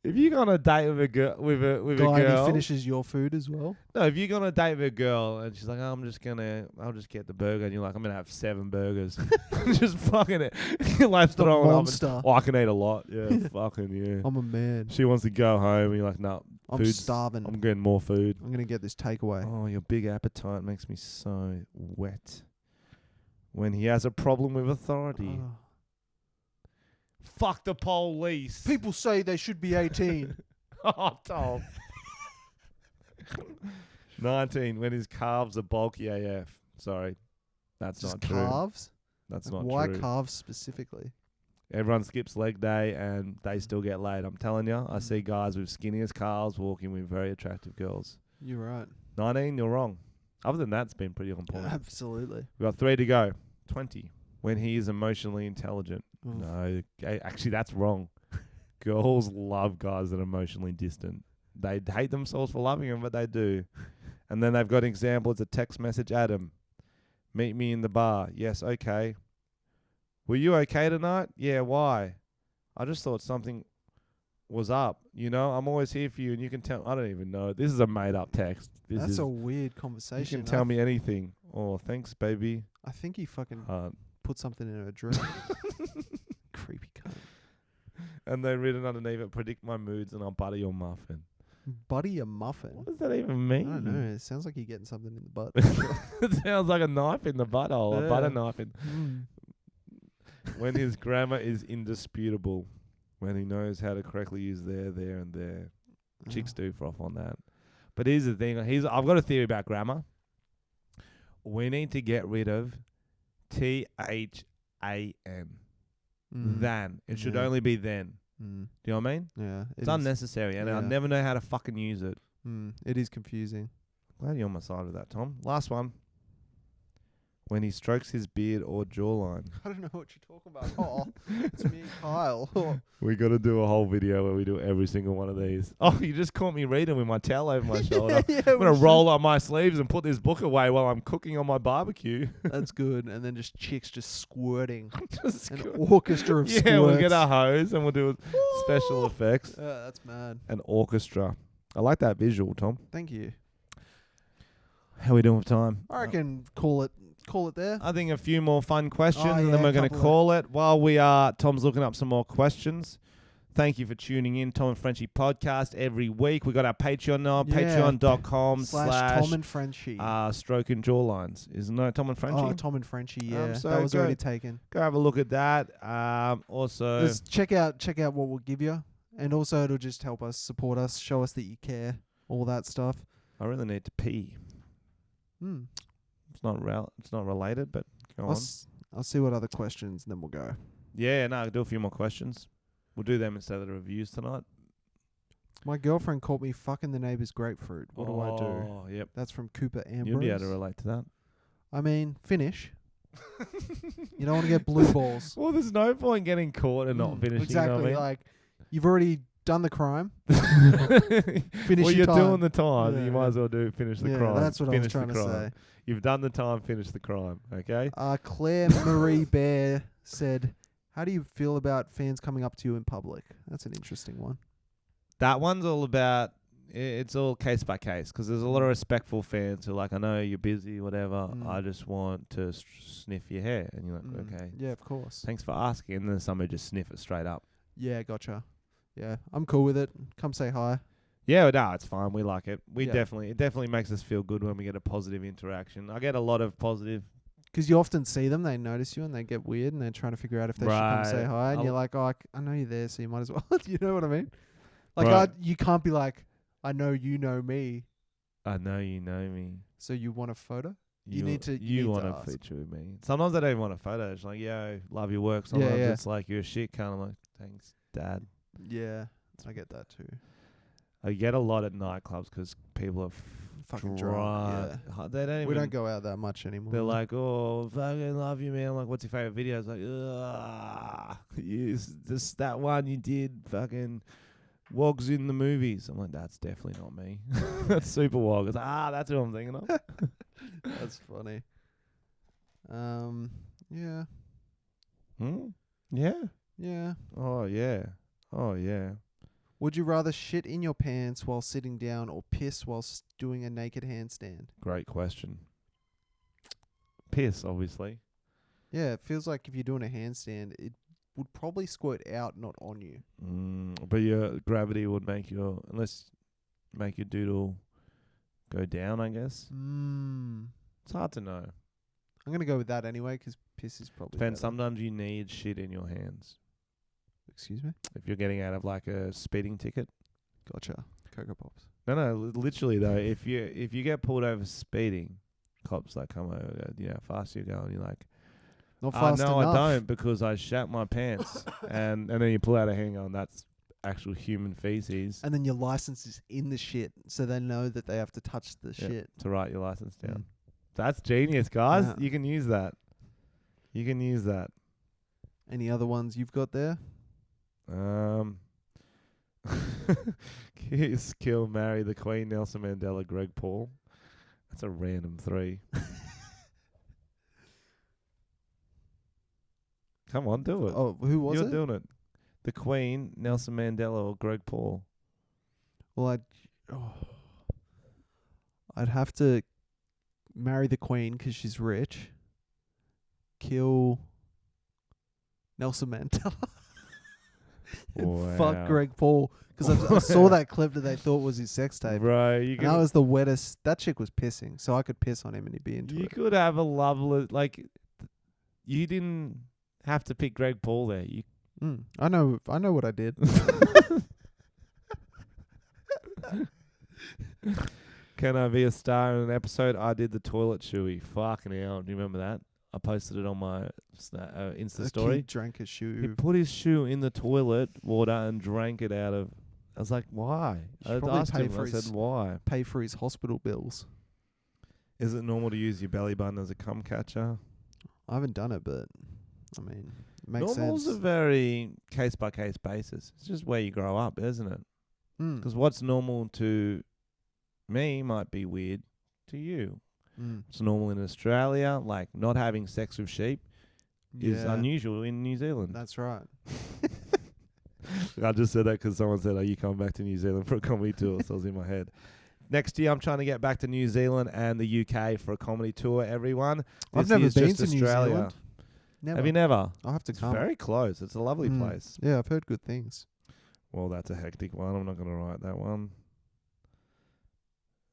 If you go on a date with a girl, with a Guy, and girl, he finishes your food as well. no, if you go on a date with a girl and she's like, oh, I'll just get the burger, and you're like, I'm gonna have 7 burgers, just fucking it, you're like The throwing up. monster. Oh, I can eat a lot. Yeah, fucking yeah. I'm a man. She wants to go home, and you're like, no, I'm starving. I'm getting more food. I'm gonna get this takeaway. Oh, your big appetite makes me so wet. When he has a problem with authority. Oh. Fuck the police. People say they should be 18. Oh, Tom. 19, when his calves are bulky AF. Sorry. That's Just not true. calves? That's Like, not why true. calves specifically? Everyone skips leg day and they still get laid. I'm telling you, I see guys with skinniest calves walking with very attractive girls. You're right. 19, you're wrong. Other than that, it's been pretty on point. Absolutely. We've got 3 to go. 20, when he is emotionally intelligent. Oof. No, actually, that's wrong. Girls love guys that are emotionally distant. They hate themselves for loving them, but they do. And then they've got an example. It's a text message. Adam, meet me in the bar. Yes, okay. Were you okay tonight? Yeah, why? I just thought something was up. You know, I'm always here for you, and you can tell. I don't even know. This is a made-up text. That's a weird You conversation. can tell me anything. Oh, thanks, baby. I think he fucking Heart. put something in her drink. Creepy cunt. And they've written underneath it, predict my moods and I'll butter your muffin. Buddy, a muffin. What does that even I mean? don't know. It sounds like you're getting something in the butt. It sounds like a knife in the butthole, a butter Yeah. knife. When his grammar is indisputable, when he knows how to correctly use there, and there. Chicks do froth on that. But here's the thing. I've got a theory about grammar. We need to get rid of THAN. Than. It should Yeah. only be then. Mm. Do you know what I mean? Yeah. It's unnecessary, and I Yeah. never know how to fucking use it. It is confusing. Glad you're on my side with that, Tom. Last one. When he strokes his beard or jawline. I don't know what you're talking about. Oh, it's me and Kyle. We got to do a whole video where we do every single one of these. Oh, you just caught me reading with my towel over my shoulder. Yeah, I'm going to roll up my sleeves and put this book away while I'm cooking on my barbecue. That's good. And then just chicks just squirting. Just An go- orchestra of yeah, squirts. we'll get our hose and we'll do special effects. That's mad. An orchestra. I like that visual, Tom. Thank you. How we doing with time? I reckon call it there. I think a few more fun questions, Oh, and then yeah, we're going to couple call it. While Tom's looking up some more questions. Thank you for tuning in, Tom and Frenchy Podcast, every week. We got our Patreon now, Yeah. patreon.com/ Tom and Frenchy. stroke and jawlines. Isn't that Tom and Frenchy? Oh, Tom and Frenchy, yeah. So that was go- already taken. Go have a look at that. Also, Just check out what we'll give you. And also it'll just help us, support us, show us that you care, all that stuff. I really need to pee. It's not related, but go on. I'll see what other questions, and then we'll go. Yeah, no, I'll do a few more questions. We'll do them instead of the reviews tonight. My girlfriend caught me fucking the neighbour's grapefruit. What do I do? Oh, yep. That's from Cooper Ambrose. You'll be able to relate to that. I mean, finish. You don't want to get blue balls. Well, there's no point getting caught and not finishing. Exactly. You know what Like, you've already done the crime. I mean? Finish well, your you're time. doing the time. Yeah, You might as well finish the yeah, crime. that's what I was Finish the trying to crime. say. You've done the time. Finish the crime. Okay. Claire Marie Bear said, "How do you feel about fans coming up to you in public?" That's an interesting one. That one's all about. It's all case by case because there's a lot of respectful fans who are like, I know you're busy, whatever. I just want to sniff your hair, and you're like, okay, Yeah, of course. thanks for asking. And then somebody just sniff it straight up. Yeah, gotcha. Yeah, I'm cool with it. Come say hi. Yeah, no, it's fine. We like it. Yeah. It definitely makes us feel good when we get a positive interaction. I get a lot of positive. Because you often see them, they notice you, and they get weird, and they're trying to figure out if they should come say Right. hi. And you're like, oh, I know you're there, so you might as well. You know what I mean? Like, Right. you can't be like, I know you know me, I know you know me. so you want a photo? You need to want to ask. feature with me. Sometimes I don't even want a photo. It's like, yo, love your work. Sometimes yeah. it's like, you're a shit kind of like, thanks, Dad. Yeah, I get that too. I get a lot at nightclubs because people are Fucking drunk. drunk. They don't Yeah. even. We don't go out that much anymore. They're like, oh, fucking love you, man. I'm like, what's your favorite video? It's like, that one you did, fucking Wogs in the movies. I'm like, that's definitely not me. That's Super Wog. It's like, that's what I'm thinking of. That's funny. Yeah. Yeah. Yeah. Oh yeah. Oh yeah. Would you rather shit in your pants while sitting down or piss while doing a naked handstand? Great question. Piss, obviously. Yeah, it feels like if you're doing a handstand, it would probably squirt out, not on you. But your gravity would make your doodle go down, I guess. It's hard to know. I'm going to go with that anyway, because piss is probably Depends. better. Sometimes you need shit in your hands. Excuse me? If you're getting out of like a speeding ticket. Gotcha. Cocoa Pops. No, literally though, if you get pulled over speeding, cops like come over, go, you know, how fast you go, and you're like, Not fast no, enough. I don't because I shat my pants, and then you pull out a hand on that's actual human feces And then your license is in the shit, so they know that they have to touch the shit. to write your license down. That's genius, guys. Yeah. You can use that. Any other ones you've got there? Kiss, kill, marry the Queen, Nelson Mandela, Greg Paul. That's a random 3. Come on, do it. Oh, who was You're it? doing it. The Queen, Nelson Mandela, or Greg Paul. Well, I'd have to marry the Queen because she's rich. Kill Nelson Mandela. And fuck Wow. Greg Paul. Because I saw that clip that they thought was his sex tape. Right, And that was the wettest. That chick was pissing, so I could piss on him and he'd be into you it. could have a lovely you didn't have to pick Greg Paul there. You I know what I did. Can I be a star in an episode? I did the toilet shoey. Fucking hell. Do you remember that? I posted it on my Insta The story. kid drank a shoe. He put his shoe in the toilet water and drank it out of. I was like, why? Should I probably asked pay him. for I his- said, why? Pay for his hospital bills. Is it normal to use your belly button as a cum catcher? I haven't done it, but I mean, it makes Normal's sense. a very case by case basis. It's just where you grow up, isn't it? Because what's normal to me might be weird to you. It's normal in Australia, like not having sex with sheep is unusual in New Zealand. That's right. I just said that because someone said, are you coming back to New Zealand for a comedy tour? So it was in my head. Next year, I'm trying to get back to New Zealand and the UK for a comedy tour, everyone. I've This never year's been just to New Australia. Zealand. Never. Have you never? I'll have to It's come. very close. It's a lovely place. Yeah, I've heard good things. Well, that's a hectic one. I'm not going to write that one.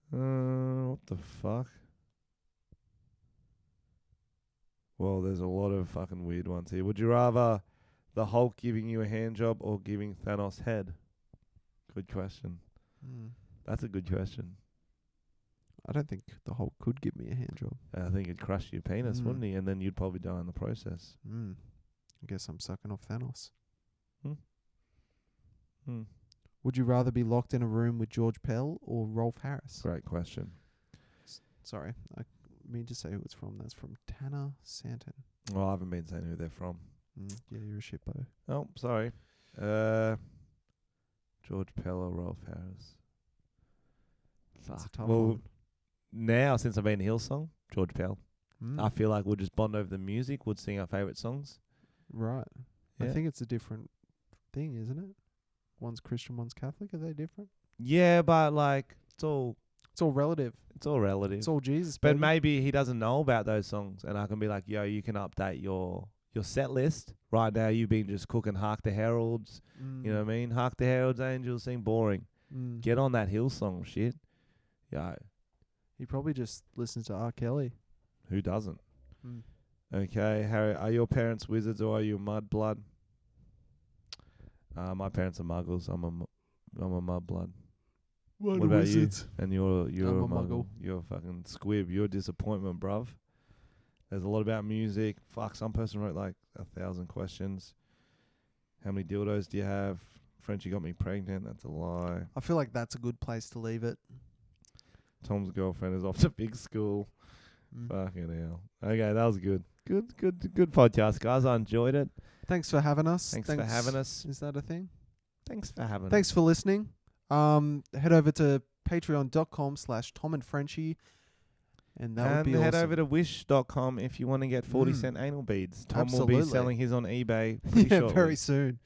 What the fuck? Well, there's a lot of fucking weird ones here. Would you rather the Hulk giving you a hand job or giving Thanos head? Good question. That's a good question. I don't think the Hulk could give me a hand job. I think it'd crush your penis, wouldn't he? And then you'd probably die in the process. I guess I'm sucking off Thanos. Would you rather be locked in a room with George Pell or Rolf Harris? Great question. Sorry, I mean to say who it's from. That's from Tanner Santon. Well, I haven't been saying who they're from. Yeah, you're a shitbo. Oh, sorry. George Pell or Rolf Harris? That's a tough Well, one. now, since I've been to Hillsong, George Pell. I feel like we'll just bond over the music. We'll sing our favourite songs. Right. Yeah. I think it's a different thing, isn't it? One's Christian, one's Catholic. Are they different? Yeah, but like it's all relative. It's all relative. It's all Jesus. But baby. maybe he doesn't know about those songs, and I can be like, yo, you can update your set list. Right now, you've been just cooking Hark the Heralds. You know what I mean? Hark the Heralds, Angels seem boring. Get on that Hillsong shit. Yo, He probably just listens to R. Kelly. who doesn't? Okay, Harry, are your parents wizards or are you mudblood? My parents are muggles. I'm a mudblood. What about wizards. you? And you're I'm a a muggle. muggle. You're a fucking squib. You're a disappointment, bruv. There's a lot about music. Fuck, some person wrote like 1,000 questions. How many dildos do you have? Frenchy got me pregnant. That's a lie. I feel like that's a good place to leave it. Tom's girlfriend is off to big school. Fucking hell. Okay, that was good. Good podcast, guys. I enjoyed it. Thanks for having us. Thanks for having us. Is that a thing? Thanks for having us. Thanks for listening. Head over to patreon.com/Tom and Frenchy. And that would be head awesome. over to wish.com if you want to get 40 cent anal beads. Tom will be Absolutely. selling his on eBay pretty Yeah, shortly. very soon.